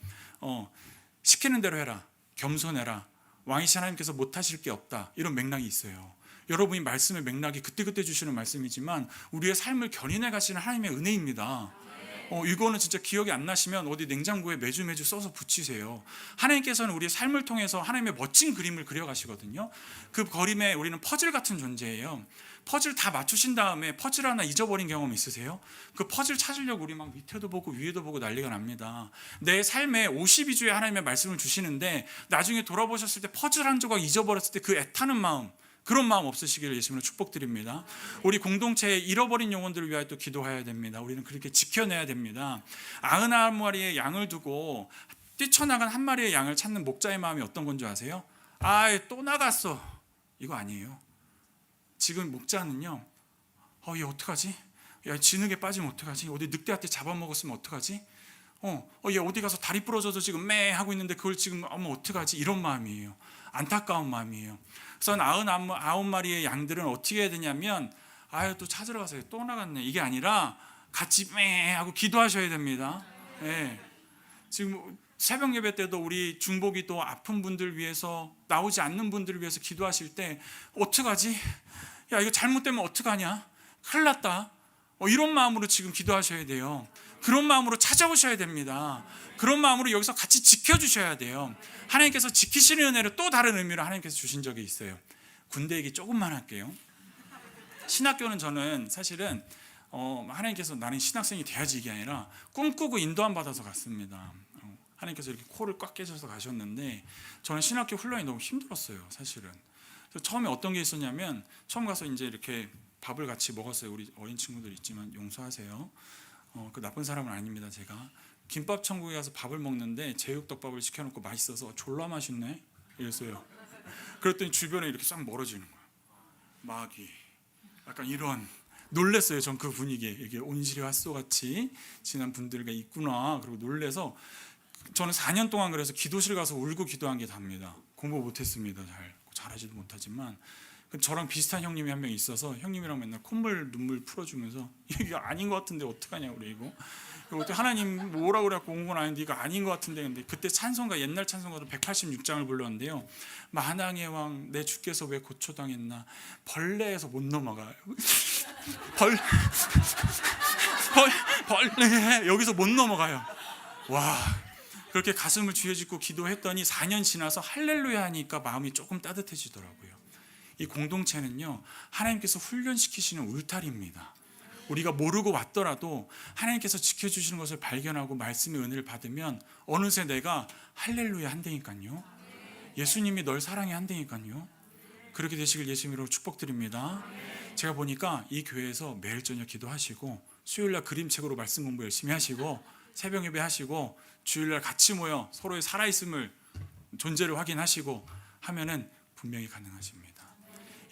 시키는 대로 해라, 겸손해라, 왕이신 하나님께서 못하실 게 없다, 이런 맥락이 있어요. 여러분이 말씀의 맥락이 그때그때 주시는 말씀이지만 우리의 삶을 견인해 가시는 하나님의 은혜입니다. 이거는 진짜 기억이 안 나시면 어디 냉장고에 매주 써서 붙이세요. 하나님께서는 우리의 삶을 통해서 하나님의 멋진 그림을 그려가시거든요. 그 그림에 우리는 퍼즐 같은 존재예요. 퍼즐 다 맞추신 다음에 퍼즐 하나 잊어버린 경험 있으세요? 그 퍼즐 찾으려고 우리 막 밑에도 보고 위에도 보고 난리가 납니다. 내 삶에 52주에 하나님의 말씀을 주시는데 나중에 돌아보셨을 때 퍼즐 한 조각 잊어버렸을 때 그 애타는 마음, 그런 마음 없으시기를 예수님으로 축복드립니다. 우리 공동체의 잃어버린 영혼들을 위하여 또 기도해야 됩니다. 우리는 그렇게 지켜내야 됩니다. 91마리의 양을 두고 뛰쳐나간 한 마리의 양을 찾는 목자의 마음이 어떤 건 줄 아세요? 또 나갔어. 이거 아니에요. 지금 목자는요, 얘 어떡하지? 야, 진흙에 빠지면 어떡하지? 어디 늑대한테 잡아먹었으면 어떡하지? 얘 어디 가서 다리 부러져서 지금 매 하고 있는데 그걸 지금 어떡하지? 이런 마음이에요. 안타까운 마음이에요. 그래서 99마리의 양들은 어떻게 해야 되냐면, 또 찾으러 가세요. 또 나갔네. 이게 아니라 같이 매 하고 기도하셔야 됩니다. 네. 지금 새벽 예배 때도 우리 중복이 또 아픈 분들 위해서, 나오지 않는 분들을 위해서 기도하실 때 어떡하지? 야, 이거 잘못되면 어떡하냐? 큰일 났다. 이런 마음으로 지금 기도하셔야 돼요. 그런 마음으로 찾아오셔야 됩니다. 그런 마음으로 여기서 같이 지켜주셔야 돼요. 하나님께서 지키시는 은혜를 또 다른 의미로 하나님께서 주신 적이 있어요. 군대 얘기 조금만 할게요. 신학교는 저는 사실은 하나님께서 나는 신학생이 돼야지 이게 아니라 꿈꾸고 인도함 받아서 갔습니다. 하나님께서 이렇게 코를 꽉 깨셔서 가셨는데, 저는 신학교 훈련이 너무 힘들었어요, 사실은. 그래서 처음에 어떤 게 있었냐면, 처음 가서 이제 이렇게 밥을 같이 먹었어요. 우리 어린 친구들 있지만 용서하세요. 그 나쁜 사람은 아닙니다. 제가 김밥 천국에 가서 밥을 먹는데 제육덮밥을 시켜놓고 맛있어서 졸라 맛있네 이랬어요. 그랬더니 주변에 이렇게 싹 멀어지는 거예요. 마귀, 약간 이런. 놀랬어요. 전 그 분위기에 이게 온실의 핫소같이 지난 분들과 있구나. 그리고 놀래서 저는 4년 동안 그래서 기도실 가서 울고 기도한 게 답니다. 공부 못했습니다. 잘하지도 못하지만. 저랑 비슷한 형님이 한 명 있어서 형님이랑 맨날 콧물 눈물 풀어주면서 이게 아닌 것 같은데 어떡하냐 그리고 하나님 뭐라 그래갖고 온 건 아닌데 이거 아닌 것 같은데. 근데 그때 찬송가, 옛날 찬송가도 186장을 불렀는데요. 만왕의 왕 내 주께서 왜 고초당했나, 벌레에서 못 넘어가요. 벌레 여기서 못 넘어가요. 와, 그렇게 가슴을 쥐어짓고 기도했더니 4년 지나서 할렐루야 하니까 마음이 조금 따뜻해지더라고요. 이 공동체는요, 하나님께서 훈련시키시는 울타리입니다. 우리가 모르고 왔더라도 하나님께서 지켜주시는 것을 발견하고 말씀의 은혜를 받으면 어느새 내가 할렐루야 한다니까요. 예수님이 널 사랑해 한다니까요. 그렇게 되시길 예수님으로 축복드립니다. 제가 보니까 이 교회에서 매일 저녁 기도하시고, 수요일날 그림책으로 말씀 공부 열심히 하시고, 새벽 예배 하시고, 주일날 같이 모여 서로의 살아있음을, 존재를 확인하시고 하면은 분명히 가능하십니다.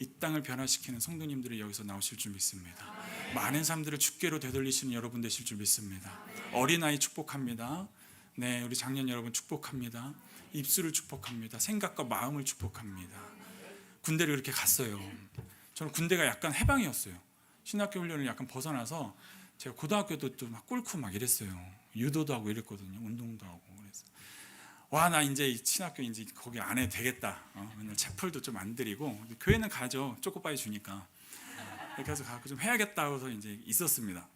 이 땅을 변화시키는 성도님들이 여기서 나오실 줄 믿습니다. 많은 사람들을 주께로 되돌리시는 여러분 되실 줄 믿습니다. 어린아이 축복합니다. 네, 우리 장년 여러분 축복합니다. 입술을 축복합니다. 생각과 마음을 축복합니다. 군대를 그렇게 갔어요. 저는 군대가 약간 해방이었어요. 신학교 훈련을 약간 벗어나서 제가 고등학교도 또 막 꿇고 막 이랬어요. 유도도 하고 이랬거든요. 운동도 하고. 그래서 나 이제 신학교 이제 거기 안 해도 되겠다. 맨날 채플도 좀 안 드리고, 교회는 가죠. 초코바이 주니까. 이렇게 해서 가고 좀 해야겠다 해서 이제 있었습니다.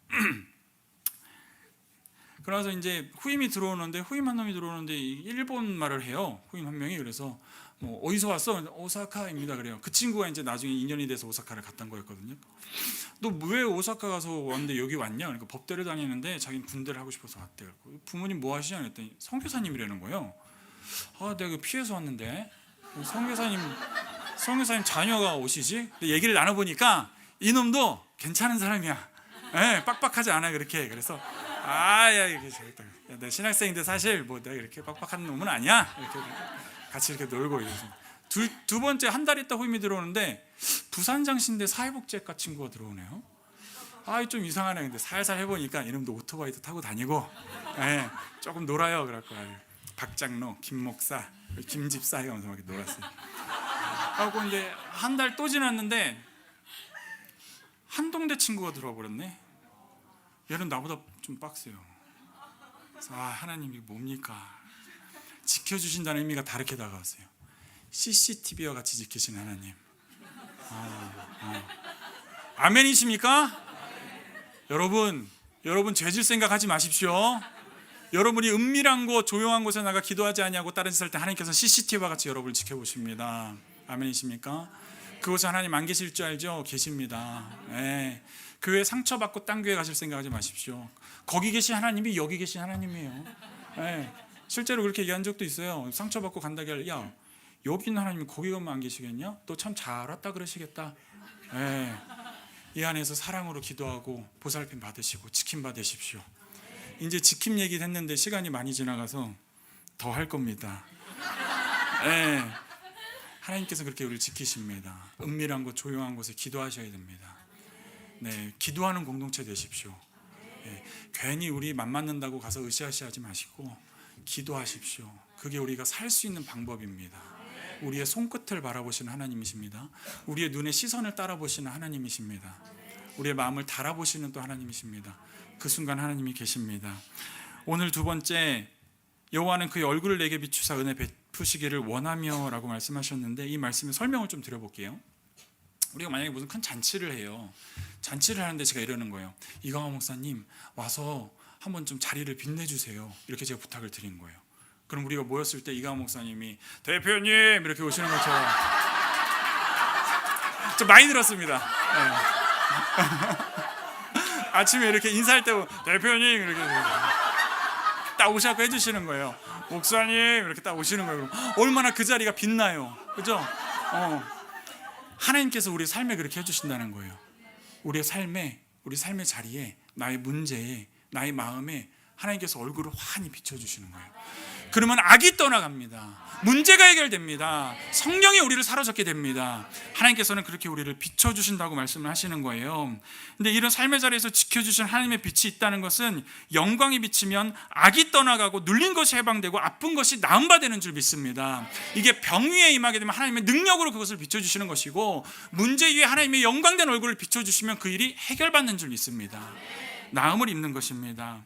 그래서 이제 후임이 들어오는데, 후임 한 놈이 들어오는데 일본 말을 해요. 후임 한 명이. 그래서 어디서 왔어? 오사카입니다. 그래요. 그 친구가 이제 나중에 인연이 돼서 오사카를 갔던 거였거든요. 너 왜 오사카 가서 왔는데 여기 왔냐? 그러니까 법대를 다니는데 자기는 군대를 하고 싶어서 왔대. 부모님 뭐 하시냐? 그랬더니 선교사님이라는 거예요. 내가 피해서 왔는데 선교사님 자녀가 오시지? 얘기를 나눠보니까 이놈도 괜찮은 사람이야. 네, 빡빡하지 않아 그렇게. 그래서 야 이게 재밌다. 내 신학생인데 사실 뭐 내가 이렇게 빡빡한 놈은 아니야. 이렇게 같이 이렇게 놀고 이러서 두 번째 한 달 있다 후임이 들어오는데 부산장신대 사회복지학과 친구가 들어오네요. 좀 이상하네. 근데 살살 해보니까 이놈도 오토바이도 타고 다니고, 네, 조금 놀아요. 그래갖고 박장로, 김목사, 김집사 해가면서 막 놀았어요. 하고 이제 한 달 또 지났는데 한동대 친구가 들어와 버렸네. 얘는 나보다 좀 빡세요. 그래서 하나님이 뭡니까? 지켜주신다는 의미가 다르게 다가왔어요. CCTV와 같이 지키신 하나님. 아멘이십니까? 여러분 죄질 생각하지 마십시오. 여러분이 은밀한 곳, 조용한 곳에 나가 기도하지 아니하고 다른 짓 할 때 하나님께서 CCTV와 같이 여러분을 지켜보십니다. 아멘이십니까? 그곳에 하나님 안 계실 줄 알죠? 계십니다. 네. 교회 상처받고 딴 교회 가실 생각하지 마십시오. 거기 계신 하나님이 여기 계신 하나님이에요. 네. 실제로 그렇게 얘기한 적도 있어요. 상처받고 간다고 하길래, 야, 여기 있는 하나님이 거기 가면 안 계시겠냐? 또 참 잘 왔다 그러시겠다. 네. 이 안에서 사랑으로 기도하고 보살핌 받으시고 지킴 받으십시오. 이제 지킴 얘기를 했는데 시간이 많이 지나가서 더 할 겁니다. 네. 하나님께서 그렇게 우리를 지키십니다. 은밀한 곳, 조용한 곳에 기도하셔야 됩니다. 네, 기도하는 공동체 되십시오. 네, 괜히 우리 맘 맞는다고 가서 으쌰으쌰하지 마시고 기도하십시오. 그게 우리가 살 수 있는 방법입니다. 우리의 손끝을 바라보시는 하나님이십니다. 우리의 눈의 시선을 따라보시는 하나님이십니다. 우리의 마음을 달아보시는 또 하나님이십니다. 그 순간 하나님이 계십니다. 오늘 두 번째, 여호와는 그의 얼굴을 내게 비추사 은혜 베푸시기를 원하며 라고 말씀하셨는데, 이 말씀의 설명을 좀 드려볼게요. 우리가 만약에 무슨 큰 잔치를 해요. 잔치를 하는데 제가 이러는 거예요. 이강호 목사님 와서 한번 좀 자리를 빛내주세요. 이렇게 제가 부탁을 드린 거예요. 그럼 우리가 모였을 때 이강호 목사님이 대표님 이렇게 오시는 것처럼 좀 많이 들었습니다. 네. 아침에 이렇게 인사할 때 대표님 이렇게 딱 오셔서 해주시는 거예요. 목사님 이렇게 딱 오시는 거예요. 그럼 얼마나 그 자리가 빛나요, 그죠? 하나님께서 우리 삶에 그렇게 해주신다는 거예요. 우리 삶의 자리에, 나의 문제에, 나의 마음에 하나님께서 얼굴을 환히 비춰주시는 거예요. 그러면 악이 떠나갑니다. 문제가 해결됩니다. 성령이 우리를 사로잡게 됩니다. 하나님께서는 그렇게 우리를 비춰주신다고 말씀을 하시는 거예요. 근데 이런 삶의 자리에서 지켜주신 하나님의 빛이 있다는 것은, 영광이 비치면 악이 떠나가고 눌린 것이 해방되고 아픈 것이 나음받는 줄 믿습니다. 이게 병 위에 임하게 되면 하나님의 능력으로 그것을 비춰주시는 것이고, 문제 위에 하나님의 영광된 얼굴을 비춰주시면 그 일이 해결받는 줄 믿습니다. 나음을 입는 것입니다.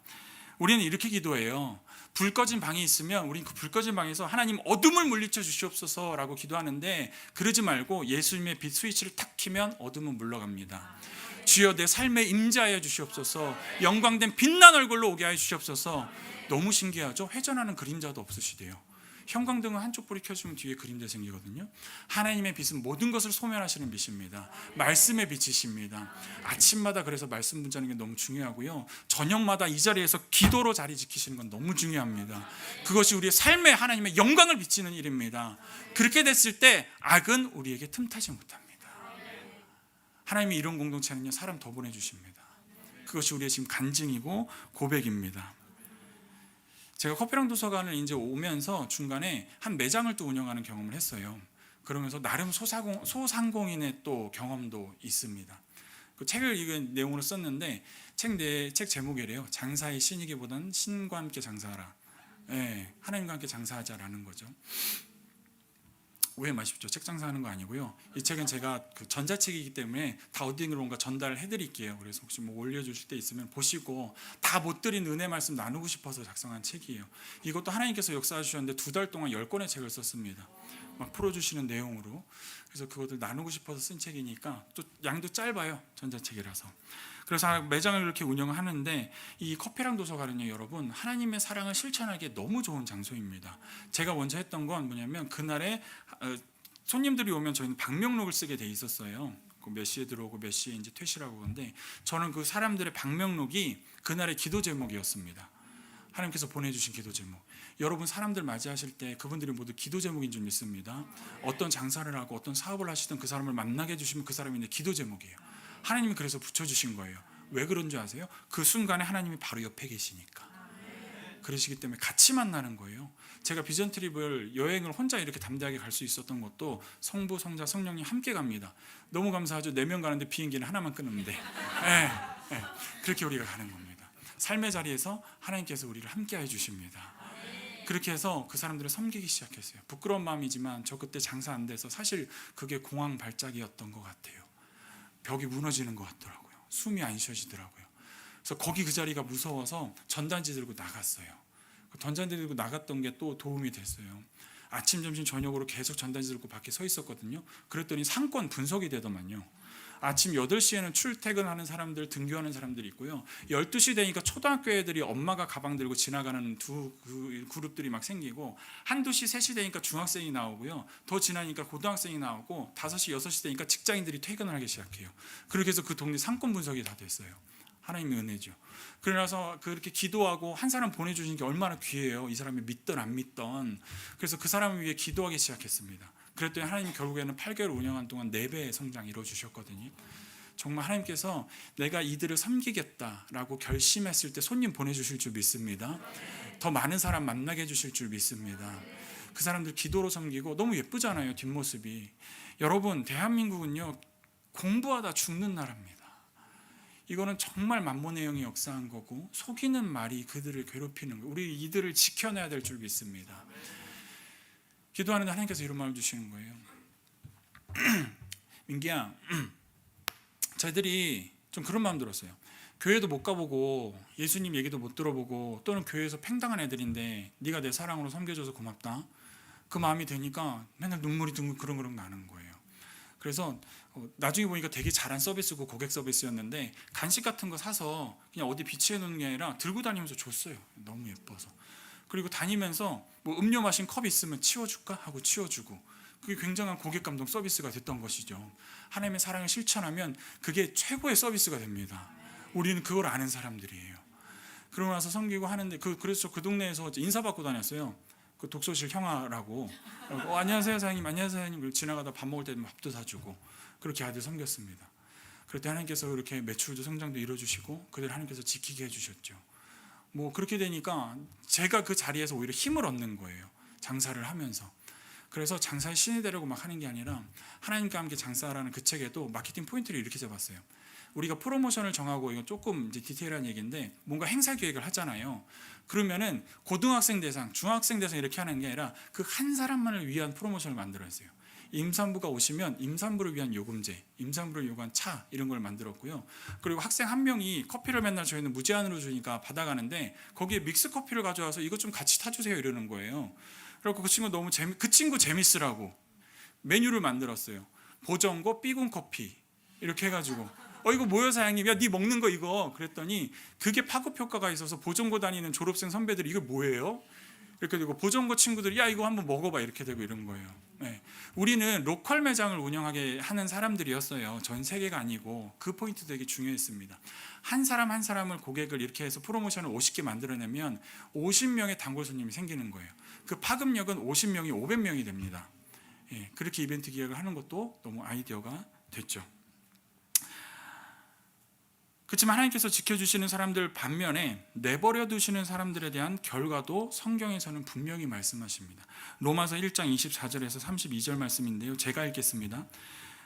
우리는 이렇게 기도해요. 불 꺼진 방이 있으면 우린 그 불 꺼진 방에서 하나님 어둠을 물리쳐 주시옵소서라고 기도하는데, 그러지 말고 예수님의 빛 스위치를 탁 키면 어둠은 물러갑니다. 주여 내 삶에 임재하여 주시옵소서, 영광된 빛난 얼굴로 오게 하여 주시옵소서. 너무 신기하죠? 회전하는 그림자도 없으시대요. 형광등은 한쪽 불이 켜지면 뒤에 그림자 생기거든요. 하나님의 빛은 모든 것을 소멸하시는 빛입니다. 말씀의 빛이십니다. 아침마다 그래서 말씀 분자는 게 너무 중요하고요. 저녁마다 이 자리에서 기도로 자리 지키시는 건 너무 중요합니다. 그것이 우리의 삶에 하나님의 영광을 비치는 일입니다. 그렇게 됐을 때 악은 우리에게 틈타지 못합니다. 하나님이 이런 공동체는요, 사람 더 보내주십니다. 그것이 우리의 지금 간증이고 고백입니다. 제가 커피랑 도서관을 이제 오면서 중간에 한 매장을 또 운영하는 경험을 했어요. 그러면서 나름 소상공인의 또 경험도 있습니다. 그 책을 읽은 내용으로 썼는데, 책 제목이래요. 장사의 신이기보다는 신과 함께 장사하라. 네, 하나님과 함께 장사하자라는 거죠. 오해 마십시오. 책 장사하는 거 아니고요. 이 책은 제가 그 전자책이기 때문에 다 어디론가 전달을 해드릴게요. 그래서 혹시 뭐 올려주실 때 있으면 보시고, 다 못 드린 은혜 말씀 나누고 싶어서 작성한 책이에요. 이것도 하나님께서 역사하셨는데 2달 동안 10권의 책을 썼습니다. 막 풀어주시는 내용으로. 그래서 그것들 나누고 싶어서 쓴 책이니까, 또 양도 짧아요. 전자책이라서. 그래서 매장을 이렇게 운영하는데, 이 커피랑 도서관은요, 여러분, 하나님의 사랑을 실천하기에 너무 좋은 장소입니다. 제가 먼저 했던 건 뭐냐면, 그날에 손님들이 오면 저희는 방명록을 쓰게 돼 있었어요. 몇 시에 들어오고 몇 시에 이제 퇴실하고. 그런데 저는 그 사람들의 방명록이 그날의 기도 제목이었습니다. 하나님께서 보내주신 기도 제목. 여러분 사람들 맞이하실 때 그분들이 모두 기도 제목인 줄 믿습니다. 어떤 장사를 하고 어떤 사업을 하시든 그 사람을 만나게 해주시면 그 사람이 내 기도 제목이에요. 하나님이 그래서 붙여주신 거예요. 왜 그런 줄 아세요? 그 순간에 하나님이 바로 옆에 계시니까. 그러시기 때문에 같이 만나는 거예요. 제가 비전 트립을, 여행을 혼자 이렇게 담대하게 갈 수 있었던 것도 성부, 성자, 성령님 함께 갑니다. 너무 감사하죠. 4명 가는데 비행기는 하나만 끊는데. 그렇게 우리가 가는 겁니다. 삶의 자리에서 하나님께서 우리를 함께 해주십니다. 그렇게 해서 그 사람들을 섬기기 시작했어요. 부끄러운 마음이지만 저 그때 장사 안 돼서 사실 그게 공황 발작이었던 것 같아요. 벽이 무너지는 것 같더라고요. 숨이 안 쉬어지더라고요. 그래서 거기 그 자리가 무서워서 전단지 들고 나갔어요. 그 전단지 들고 나갔던 게 또 도움이 됐어요. 아침, 점심, 저녁으로 계속 전단지 들고 밖에 서 있었거든요. 그랬더니 상권 분석이 되더만요. 아침 8시에는 출퇴근하는 사람들, 등교하는 사람들이 있고요. 12시 되니까 초등학교 애들이 엄마가 가방 들고 지나가는 두 그룹들이 막 생기고, 1~2시, 3시 되니까 중학생이 나오고요. 더 지나니까 고등학생이 나오고, 5시, 6시 되니까 직장인들이 퇴근을 하기 시작해요. 그렇게 해서 그 동네 상권 분석이 다 됐어요. 하나님의 은혜죠. 그래서 그렇게 기도하고 한 사람 보내주신 게 얼마나 귀해요. 이 사람이 믿던 안 믿던. 그래서 그 사람을 위해 기도하기 시작했습니다. 그랬더니 하나님이 결국에는 8개월 운영한 동안 4배의 성장을 이루어주셨거든요. 정말 하나님께서 내가 이들을 섬기겠다라고 결심했을 때 손님 보내주실 줄 믿습니다. 더 많은 사람 만나게 해주실 줄 믿습니다. 그 사람들 기도로 섬기고 너무 예쁘잖아요, 뒷모습이. 여러분, 대한민국은요 공부하다 죽는 나라입니다. 이거는 정말 만몬의 영이 역사한 거고, 속이는 말이 그들을 괴롭히는 거예요. 우리 이들을 지켜내야 될 줄 믿습니다. 기도하는데 하나님께서 이런 말을 주시는 거예요. 민기야, 저희들이 좀 그런 마음 들었어요. 교회도 못 가보고 예수님 얘기도 못 들어보고 또는 교회에서 팽당한 애들인데 네가 내 사랑으로 섬겨줘서 고맙다, 그 마음이 되니까 맨날 눈물이 둥글 그렁그렁 나는 거예요. 그래서 나중에 보니까 되게 잘한 서비스고 고객 서비스였는데, 간식 같은 거 사서 그냥 어디 비치해 놓는 게 아니라 들고 다니면서 줬어요. 너무 예뻐서. 그리고 다니면서 뭐 음료 마신 컵 있으면 치워줄까 하고 치워주고, 그게 굉장한 고객 감동 서비스가 됐던 것이죠. 하나님의 사랑을 실천하면 그게 최고의 서비스가 됩니다. 우리는 그걸 아는 사람들이에요. 그러고 나서 섬기고 하는데, 그래서 그 동네에서 인사받고 다녔어요. 그 독서실 형아라고. 안녕하세요 사장님, 안녕하세요 사장님. 지나가다 밥 먹을 때 밥도 사주고, 그렇게 아들 섬겼습니다. 그럴 때 하나님께서 이렇게 매출도 성장도 이루어주시고, 그들 하나님께서 지키게 해주셨죠. 뭐 그렇게 되니까 제가 그 자리에서 오히려 힘을 얻는 거예요, 장사를 하면서. 그래서 장사의 신이 되려고 막 하는 게 아니라, 하나님과 함께 장사라는 그 책에도 마케팅 포인트를 이렇게 잡았어요. 우리가 프로모션을 정하고, 이건 조금 이제 디테일한 얘기인데, 뭔가 행사 기획을 하잖아요. 그러면은 고등학생 대상, 중학생 대상 이렇게 하는 게 아니라 그 한 사람만을 위한 프로모션을 만들었어요. 임산부가 오시면 임산부를 위한 요금제, 임산부를 요구한 차, 이런 걸 만들었고요. 그리고 학생 한 명이 커피를 맨날 저희는 무제한으로 주니까 받아가는데, 거기에 믹스 커피를 가져와서 이것 좀 같이 타주세요 이러는 거예요. 그래서 그 친구 그 친구 재밌으라고 메뉴를 만들었어요. 보정고 삐군 커피 이렇게 해가지고, 이거 뭐야 사장님, 야 네 먹는 거 이거. 그랬더니 그게 파급 효과가 있어서 보정고 다니는 졸업생 선배들이 이거 뭐예요? 이렇게 되고, 보정고 친구들이 야 이거 한번 먹어봐 이렇게 되고 이런 거예요. 네. 우리는 로컬 매장을 운영하게 하는 사람들이었어요. 전 세계가 아니고. 그 포인트 되게 중요했습니다. 한 사람 한 사람을 고객을 이렇게 해서 프로모션을 50개 만들어내면 50명의 단골 손님이 생기는 거예요. 그 파급력은 50명이 500명이 됩니다. 예, 그렇게 이벤트 기획을 하는 것도 너무 아이디어가 됐죠. 그렇지만 하나님께서 지켜주시는 사람들 반면에 내버려 두시는 사람들에 대한 결과도 성경에서는 분명히 말씀하십니다. 로마서 1장 24절에서 32절 말씀인데요, 제가 읽겠습니다.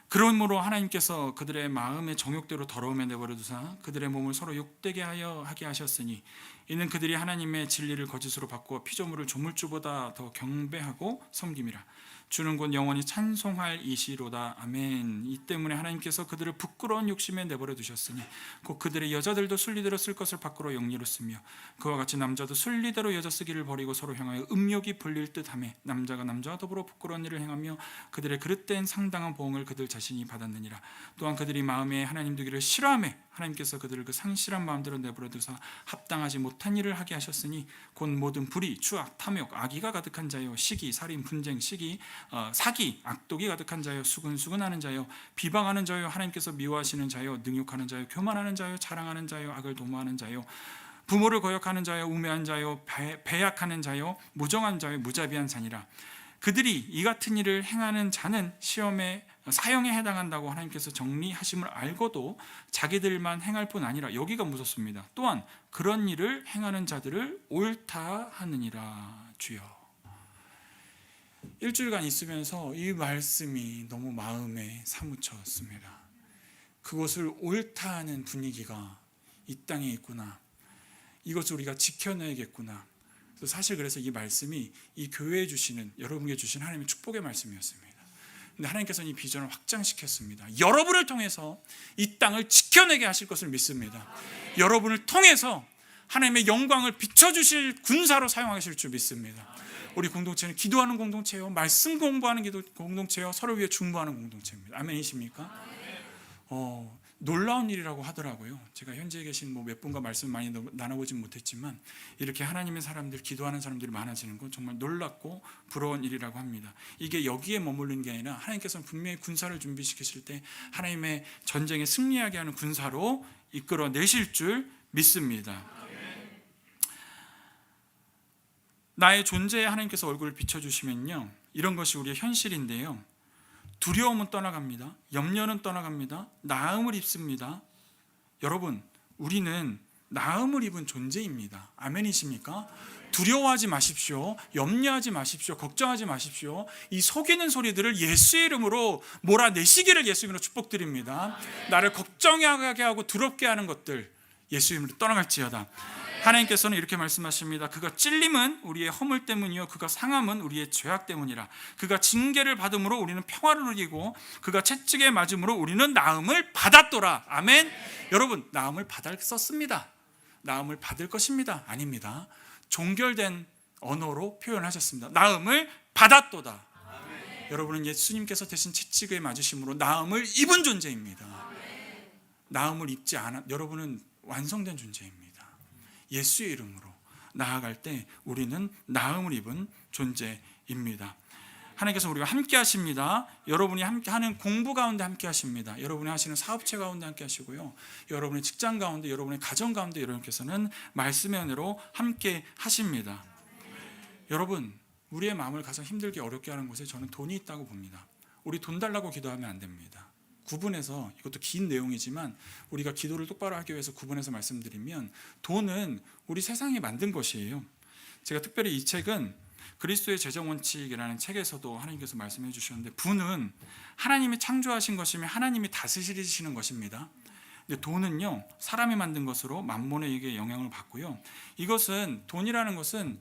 그러므로 하나님께서 그들의 마음의 정욕대로 더러움에 내버려 두사 그들의 몸을 서로 욕되게 하게 하셨으니, 이는 그들이 하나님의 진리를 거짓으로 바꾸어 피조물을 조물주보다 더 경배하고 섬김이라. 주는 곧 영원히 찬송할 이시로다. 아멘. 이 때문에 하나님께서 그들을 부끄러운 욕심에 내버려 두셨으니 곧 그들의 여자들도 순리대로 쓸 것을 밖으로 영리로 쓰며, 그와 같이 남자도 순리대로 여자 쓰기를 버리고 서로 향하여 음욕이 불릴 듯하며, 남자가 남자와 더불어 부끄러운 일을 행하며 그들의 그릇된 상당한 보응을 그들 자신이 받았느니라. 또한 그들이 마음에 하나님 두기를 싫어하며 하나님께서 그들을 그 상실한 마음대로 내버려 두사 합당하지 못한 일을 하게 하셨으니, 곧 모든 불의, 추악, 탐욕, 악의가 가득한 자요, 시기, 살인, 분쟁, 사기, 악독이 가득한 자요, 수근수근하는 자요, 비방하는 자요, 하나님께서 미워하시는 자요, 능욕하는 자요, 교만하는 자요, 자랑하는 자요, 악을 도모하는 자요, 부모를 거역하는 자요, 우매한 자요, 배약하는 자요, 무정한 자요, 무자비한 자니라. 그들이 이 같은 일을 행하는 자는 시험에 사형에 해당한다고 하나님께서 정리하심을 알고도 자기들만 행할 뿐 아니라, 여기가 무섭습니다, 또한 그런 일을 행하는 자들을 옳다 하느니라. 주여. 일주일간 있으면서 이 말씀이 너무 마음에 사무쳤습니다. 그것을 옳다 하는 분위기가 이 땅에 있구나, 이것을 우리가 지켜내야겠구나. 사실 그래서 이 말씀이 이 교회에 주시는, 여러분에게 주신 하나님의 축복의 말씀이었습니다. 근데 하나님께서는 이 비전을 확장시켰습니다. 여러분을 통해서 이 땅을 지켜내게 하실 것을 믿습니다. 여러분을 통해서 하나님의 영광을 비춰주실 군사로 사용하실 줄 믿습니다. 우리 공동체는 기도하는 공동체요, 말씀 공부하는 공동체요, 서로 위해 중보하는 공동체입니다. 아멘이십니까? 놀라운 일이라고 하더라고요. 제가 현지에 계신 몇 분과 말씀 많이 나눠보진 못했지만, 이렇게 하나님의 사람들, 기도하는 사람들이 많아지는 건 정말 놀랍고 부러운 일이라고 합니다. 이게 여기에 머무르는 게 아니라 하나님께서는 분명히 군사를 준비시키실 때 하나님의 전쟁에 승리하게 하는 군사로 이끌어내실 줄 믿습니다. 나의 존재에 하나님께서 얼굴을 비춰주시면요, 이런 것이 우리의 현실인데요, 두려움은 떠나갑니다. 염려는 떠나갑니다. 나음을 입습니다. 여러분, 우리는 나음을 입은 존재입니다. 아멘이십니까? 두려워하지 마십시오. 염려하지 마십시오. 걱정하지 마십시오. 이 속이는 소리들을 예수의 이름으로 몰아내시기를 예수 이름으로 축복드립니다. 나를 걱정하게 하고 두렵게 하는 것들 예수 이름으로 떠나갈지어다. 하나님께서는 이렇게 말씀하십니다. 그가 찔림은 우리의 허물 때문이요 그가 상함은 우리의 죄악 때문이라. 그가 징계를 받음으로 우리는 평화를 누리고 그가 채찍에 맞음으로 우리는 나음을 받았더라. 아멘. 여러분, 나음을 받았었습니다. 나음을 받을 것입니다. 아닙니다. 종결된 언어로 표현하셨습니다. 나음을 받았도다. 아멘. 여러분은 예수님께서 대신 채찍에 맞으심으로 나음을 입은 존재입니다. 아멘. 나음을 입지 않아 여러분은 완성된 존재입니다. 예수의 이름으로 나아갈 때 우리는 나음을 입은 존재입니다. 하나님께서 우리와 함께 하십니다. 여러분이 함께 하는 공부 가운데 함께 하십니다. 여러분이 하시는 사업체 가운데 함께 하시고요. 여러분의 직장 가운데, 여러분의 가정 가운데 여러분께서는 말씀의 은혜로 함께 하십니다. 여러분, 우리의 마음을 가장 힘들게 어렵게 하는 곳에 저는 돈이 있다고 봅니다. 우리 돈 달라고 기도하면 안 됩니다. 구분해서, 이것도 긴 내용이지만 우리가 기도를 똑바로 하기 위해서 구분해서 말씀드리면, 돈은 우리 세상에 만든 것이에요. 제가 특별히 이 책은 그리스도의 재정원칙이라는 책에서도 하나님께서 말씀해 주셨는데, 부는 하나님이 창조하신 것이며 하나님이 다스리시는 것입니다. 근데 돈은요, 사람이 만든 것으로 만몬에게 영향을 받고요. 이것은, 돈이라는 것은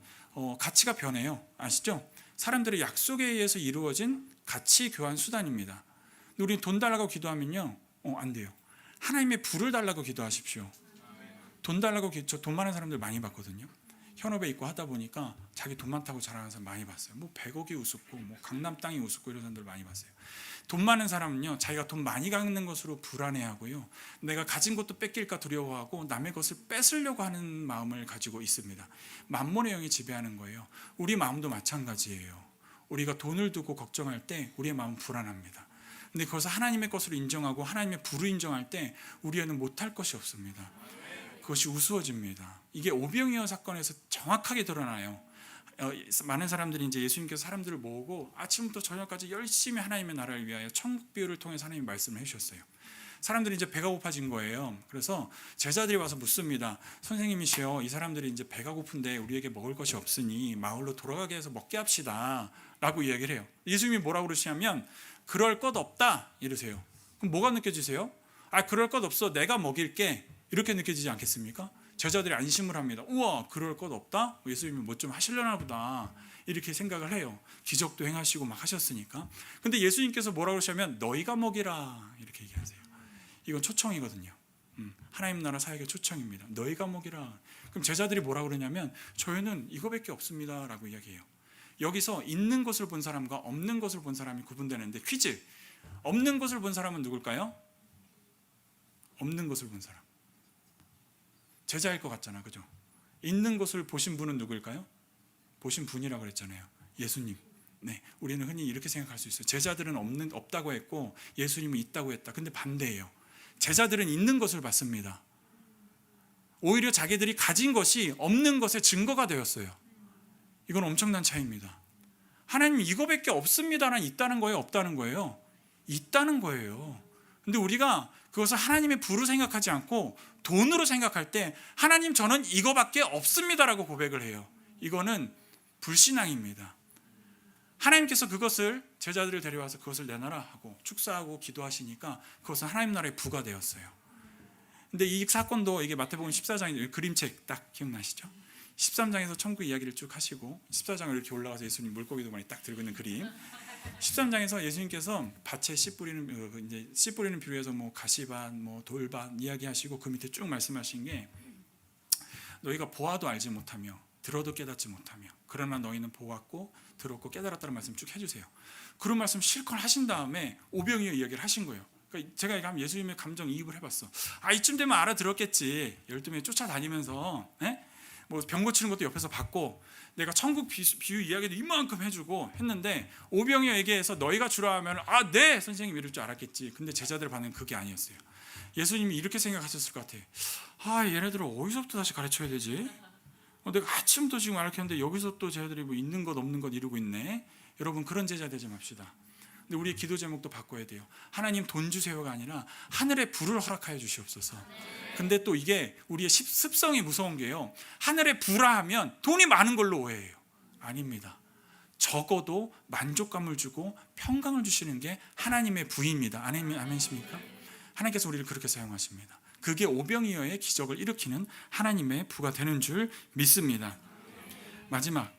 가치가 변해요. 아시죠? 사람들의 약속에 의해서 이루어진 가치 교환 수단입니다. 근데 우리 돈 달라고 기도하면요, 안 돼요. 하나님의 부를 달라고 기도하십시오. 돈 달라고 저 돈 많은 사람들 많이 봤거든요. 현업에 있고 하다 보니까 자기 돈 많다고 자랑하는 사람 많이 봤어요. 뭐 100억이 우습고 뭐 강남 땅이 우습고 이런 사람들 많이 봤어요. 돈 많은 사람은요, 자기가 돈 많이 갖는 것으로 불안해하고요, 내가 가진 것도 뺏길까 두려워하고 남의 것을 뺏으려고 하는 마음을 가지고 있습니다. 만몬의 영이 지배하는 거예요. 우리 마음도 마찬가지예요. 우리가 돈을 두고 걱정할 때 우리의 마음은 불안합니다. 근데 그것을 하나님의 것으로 인정하고 하나님의 부를 인정할 때 우리에는 못할 것이 없습니다. 그것이 우스워집니다. 이게 오병이어 사건에서 정확하게 드러나요. 많은 사람들이 이제 예수님께서 사람들을 모으고 아침부터 저녁까지 열심히 하나님의 나라를 위하여 천국 비유를 통해서 하나님 말씀을 해주셨어요. 사람들이 이제 배가 고파진 거예요. 그래서 제자들이 와서 묻습니다. 선생님이시여, 이 사람들이 이제 배가 고픈데 우리에게 먹을 것이 없으니 마을로 돌아가게 해서 먹게 합시다 라고 이야기를 해요. 예수님이 뭐라고 그러시냐면, 그럴 것 없다 이러세요. 그럼 뭐가 느껴지세요? 그럴 것 없어, 내가 먹일게, 이렇게 느껴지지 않겠습니까? 제자들이 안심을 합니다. 우와, 그럴 것 없다? 예수님이 뭐 좀 하시려나 보다, 이렇게 생각을 해요. 기적도 행하시고 막 하셨으니까. 근데 예수님께서 뭐라고 그러시냐면, 너희가 먹이라, 이렇게 얘기하세요. 이건 초청이거든요. 하나님 나라 사역의 초청입니다. 너희가 먹이라. 그럼 제자들이 뭐라고 그러냐면, 저희는 이거밖에 없습니다 라고 이야기해요. 여기서 있는 것을 본 사람과 없는 것을 본 사람이 구분되는데, 퀴즈. 없는 것을 본 사람은 누굴까요? 없는 것을 본 사람. 제자일 것 같잖아, 그죠? 있는 것을 보신 분은 누구일까요? 보신 분이라고 그랬잖아요. 예수님. 네, 우리는 흔히 이렇게 생각할 수 있어요. 제자들은 없다고 했고 예수님은 있다고 했다. 근데 반대예요. 제자들은 있는 것을 봤습니다. 오히려 자기들이 가진 것이 없는 것의 증거가 되었어요. 이건 엄청난 차이입니다. 하나님 이거밖에 없습니다는 있다는 거예요, 없다는 거예요? 있다는 거예요. 근데 우리가 그것을 하나님의 부로 생각하지 않고 돈으로 생각할 때, 하나님 저는 이거밖에 없습니다라고 고백을 해요. 이거는 불신앙입니다. 하나님께서 그것을, 제자들을 데려와서 그것을 내놔라 하고 축사하고 기도하시니까 그것은 하나님 나라의 부가 되었어요. 근데 이 사건도, 이게 마태복음 14장에 그림책 딱 기억나시죠? 13장에서 천국 이야기를 쭉 하시고 14장을 이렇게 올라가서 예수님 물고기도 많이 딱 들고 있는 그림. 13장에서 예수님께서 밭에 씨 뿌리는 비유에서 뭐 가시밭, 뭐 돌밭 이야기하시고 그 밑에 쭉 말씀하신 게, 너희가 보아도 알지 못하며 들어도 깨닫지 못하며 그러나 너희는 보았고 들었고 깨달았다는 말씀 쭉 해주세요. 그런 말씀 실컷 하신 다음에 오병이어 이야기를 하신 거예요. 그러니까 제가 이거 하면 예수님의 감정 이입을 해봤어. 이쯤 되면 알아들었겠지. 12명이 쫓아다니면서 뭐 병 고치는 것도 옆에서 봤고, 내가 천국 비유 이야기도 이만큼 해주고 했는데, 오병이어 얘기해서 너희가 주라 하면 네 선생님 이럴 줄 알았겠지. 근데 제자들 반응은 그게 아니었어요. 예수님이 이렇게 생각하셨을 것 같아. 얘네들을 어디서부터 다시 가르쳐야 되지? 내가 아침부터 지금 가르쳤는데 여기서 또 쟤들이 뭐 있는 것 없는 것 이루고 있네. 여러분, 그런 제자 되지 맙시다. 근데 우리의 기도 제목도 바꿔야 돼요. 하나님 돈 주세요가 아니라 하늘의 불을 허락하여 주시옵소서. 근데 또 이게 우리의 습성이 무서운 게요, 하늘의 불화 하면 돈이 많은 걸로 오해해요. 아닙니다. 적어도 만족감을 주고 평강을 주시는 게 하나님의 부입니다. 아멘이십니까? 하나님께서 우리를 그렇게 사용하십니다. 그게 오병이어의 기적을 일으키는 하나님의 부가 되는 줄 믿습니다. 마지막,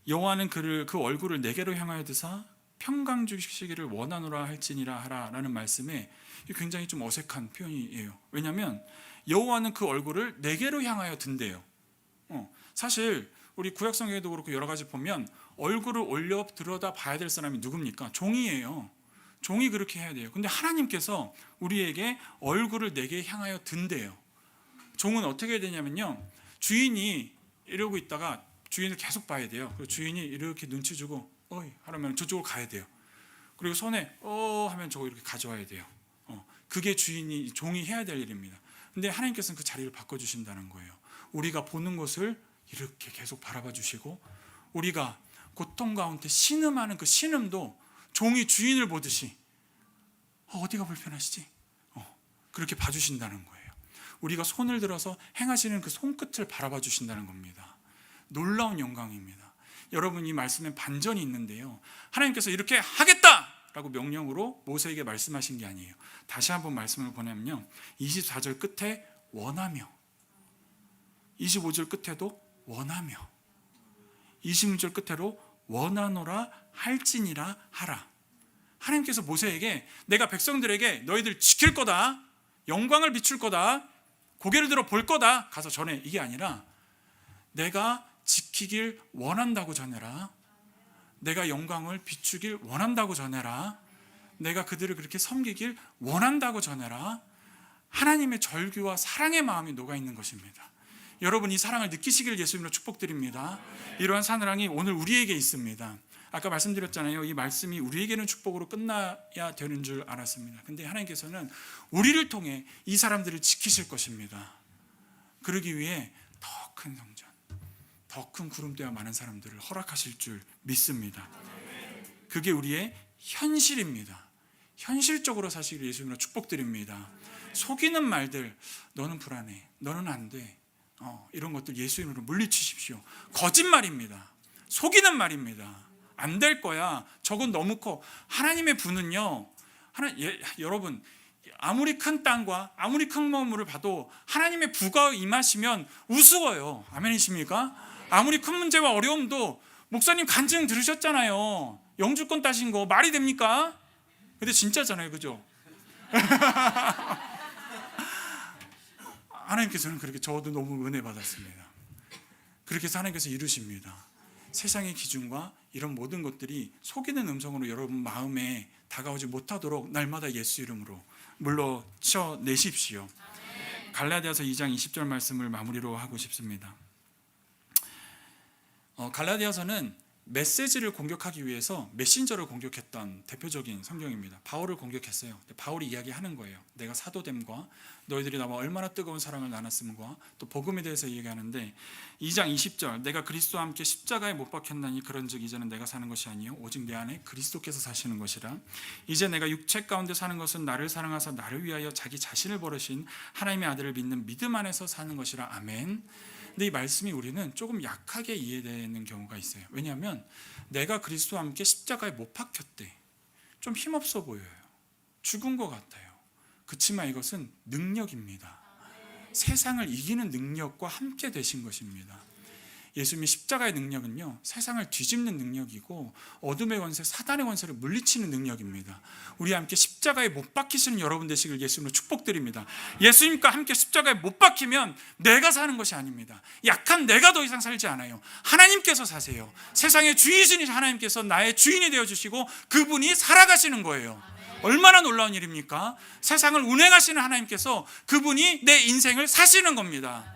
여호와는 그 얼굴을 내게로 향하여 드사 평강 주시기를 원하노라 할지니라 하라라는 말씀에 굉장히 좀 어색한 표현이에요. 왜냐하면 여호와는 그 얼굴을 내게로 향하여 든대요. 사실 우리 구약성경에도 그렇고 여러 가지 보면 얼굴을 올려 들여다 봐야 될 사람이 누굽니까? 종이에요. 종이 그렇게 해야 돼요. 근데 하나님께서 우리에게 얼굴을 내게 향하여 든대요. 종은 어떻게 해야 되냐면요, 주인이 이러고 있다가 주인을 계속 봐야 돼요. 그리고 주인이 이렇게 눈치 주고 어이 하면 저쪽으로 가야 돼요. 그리고 손에 하면 저거 이렇게 가져와야 돼요. 그게 종이 해야 될 일입니다. 근데 하나님께서는 그 자리를 바꿔주신다는 거예요. 우리가 보는 것을 이렇게 계속 바라봐 주시고, 우리가 고통 가운데 신음하는 그 신음도 종이 주인을 보듯이 어디가 불편하시지? 그렇게 봐주신다는 거예요. 우리가 손을 들어서 행하시는 그 손끝을 바라봐 주신다는 겁니다. 놀라운 영광입니다. 여러분, 이 말씀엔 반전이 있는데요, 하나님께서 이렇게 하겠다라고 명령으로 모세에게 말씀하신 게 아니에요. 다시 한번 말씀을 보내면요, 24절 끝에 원하며, 25절 끝에도 원하며, 26절 끝에로 원하노라 할지니라 하라. 하나님께서 모세에게 내가 백성들에게 너희들 지킬 거다, 영광을 비출 거다, 고개를 들어 볼 거다 가서 전해, 이게 아니라 내가 지키길 원한다고 전해라. 내가 영광을 비추길 원한다고 전해라. 내가 그들을 그렇게 섬기길 원한다고 전해라. 하나님의 절규와 사랑의 마음이 녹아있는 것입니다. 여러분, 이 사랑을 느끼시길 예수님으로 축복드립니다. 이러한 사랑이 오늘 우리에게 있습니다. 아까 말씀드렸잖아요, 이 말씀이 우리에게는 축복으로 끝나야 되는 줄 알았습니다. 근데 하나님께서는 우리를 통해 이 사람들을 지키실 것입니다. 그러기 위해 더 큰 성전, 더 큰 구름대와 많은 사람들을 허락하실 줄 믿습니다. 그게 우리의 현실입니다. 현실적으로 사시기를 예수님으로 축복드립니다. 속이는 말들, 너는 불안해, 너는 안 돼, 이런 것들 예수님으로 물리치십시오. 거짓말입니다. 속이는 말입니다. 안 될 거야, 저건 너무 커. 하나님의 부는요, 여러분, 아무리 큰 땅과 아무리 큰 만물을 봐도 하나님의 부가 임하시면 우스워요. 아멘이십니까? 아무리 큰 문제와 어려움도, 목사님 간증 들으셨잖아요, 영주권 따신 거 말이 됩니까? 근데 진짜잖아요, 그죠? 하나님께서는 그렇게, 저도 너무 은혜 받았습니다. 그렇게 해서 하나님께서 이루십니다. 세상의 기준과 이런 모든 것들이 속이는 음성으로 여러분 마음에 다가오지 못하도록 날마다 예수 이름으로 물러쳐내십시오. 갈라디아서 2장 20절 말씀을 마무리로 하고 싶습니다. 갈라디아서는 메시지를 공격하기 위해서 메신저를 공격했던 대표적인 성경입니다. 바울을 공격했어요. 바울이 이야기하는 거예요. 내가 사도됨과 너희들이 나와 얼마나 뜨거운 사랑을 나눴음과 또 복음에 대해서 이야기하는데, 2장 20절, 내가 그리스도와 함께 십자가에 못 박혔나니 그런즉 이제는 내가 사는 것이 아니요 오직 내 안에 그리스도께서 사시는 것이라. 이제 내가 육체 가운데 사는 것은 나를 사랑하사 나를 위하여 자기 자신을 버리신 하나님의 아들을 믿는 믿음 안에서 사는 것이라. 아멘. 근데 이 말씀이 우리는 조금 약하게 이해되는 경우가 있어요. 왜냐하면 내가 그리스도와 함께 십자가에 못 박혔대, 좀 힘없어 보여요. 죽은 것 같아요. 그렇지만 이것은 능력입니다. 세상을 이기는 능력과 함께 되신 것입니다. 예수님의 십자가의 능력은요, 세상을 뒤집는 능력이고 어둠의 권세, 사단의 권세를 물리치는 능력입니다. 우리와 함께 십자가에 못 박히시는 여러분 되시길 예수님으로 축복드립니다. 예수님과 함께 십자가에 못 박히면 내가 사는 것이 아닙니다. 약한 내가 더 이상 살지 않아요. 하나님께서 사세요. 세상의 주인이신 하나님께서 나의 주인이 되어주시고 그분이 살아가시는 거예요. 얼마나 놀라운 일입니까? 세상을 운행하시는 하나님께서 그분이 내 인생을 사시는 겁니다.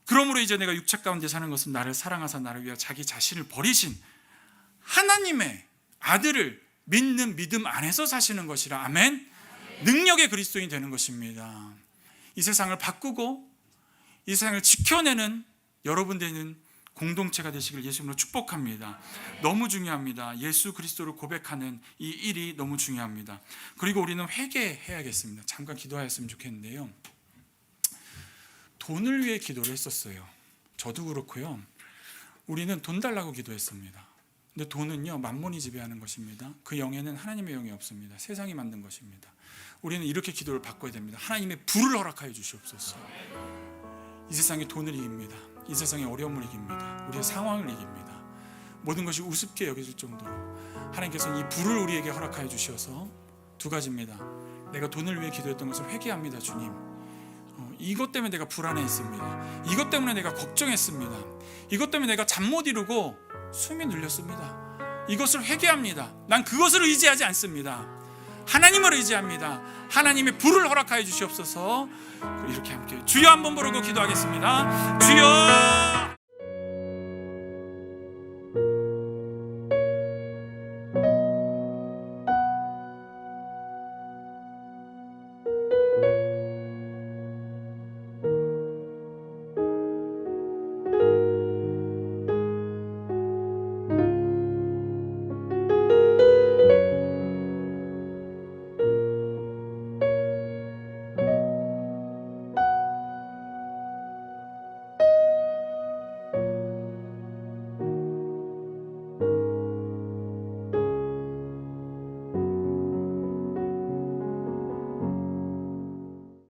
그러므로 이제 내가 육체 가운데 사는 것은 나를 사랑하사 나를 위하여 자기 자신을 버리신 하나님의 아들을 믿는 믿음 안에서 사시는 것이라. 아멘. 능력의 그리스도인이 되는 것입니다. 이 세상을 바꾸고 이 세상을 지켜내는 여러분 되는 공동체가 되시길 예수님으로 축복합니다. 너무 중요합니다. 예수 그리스도를 고백하는 이 일이 너무 중요합니다. 그리고 우리는 회개해야겠습니다. 잠깐 기도하였으면 좋겠는데요. 돈을 위해 기도를 했었어요. 저도 그렇고요. 우리는 돈 달라고 기도했습니다. 근데 돈은요, 만몬이 지배하는 것입니다. 그 영에는 하나님의 영이 없습니다. 세상이 만든 것입니다. 우리는 이렇게 기도를 바꿔야 됩니다. 하나님의 불을 허락하여 주시옵소서. 이 세상이 돈을 이깁니다. 이 세상의 어려움을 이깁니다. 우리의 상황을 이깁니다. 모든 것이 우습게 여겨질 정도로 하나님께서는 이 불을 우리에게 허락하여 주셔서 두 가지입니다. 내가 돈을 위해 기도했던 것을 회개합니다. 주님, 이것 때문에 내가 불안해했습니다. 이것 때문에 내가 걱정했습니다. 이것 때문에 내가 잠 못 이루고 숨이 눌렸습니다. 이것을 회개합니다. 난 그것을 의지하지 않습니다. 하나님을 의지합니다. 하나님의 불을 허락하여 주시옵소서. 이렇게 함께 주여 한번 부르고 기도하겠습니다. 주여.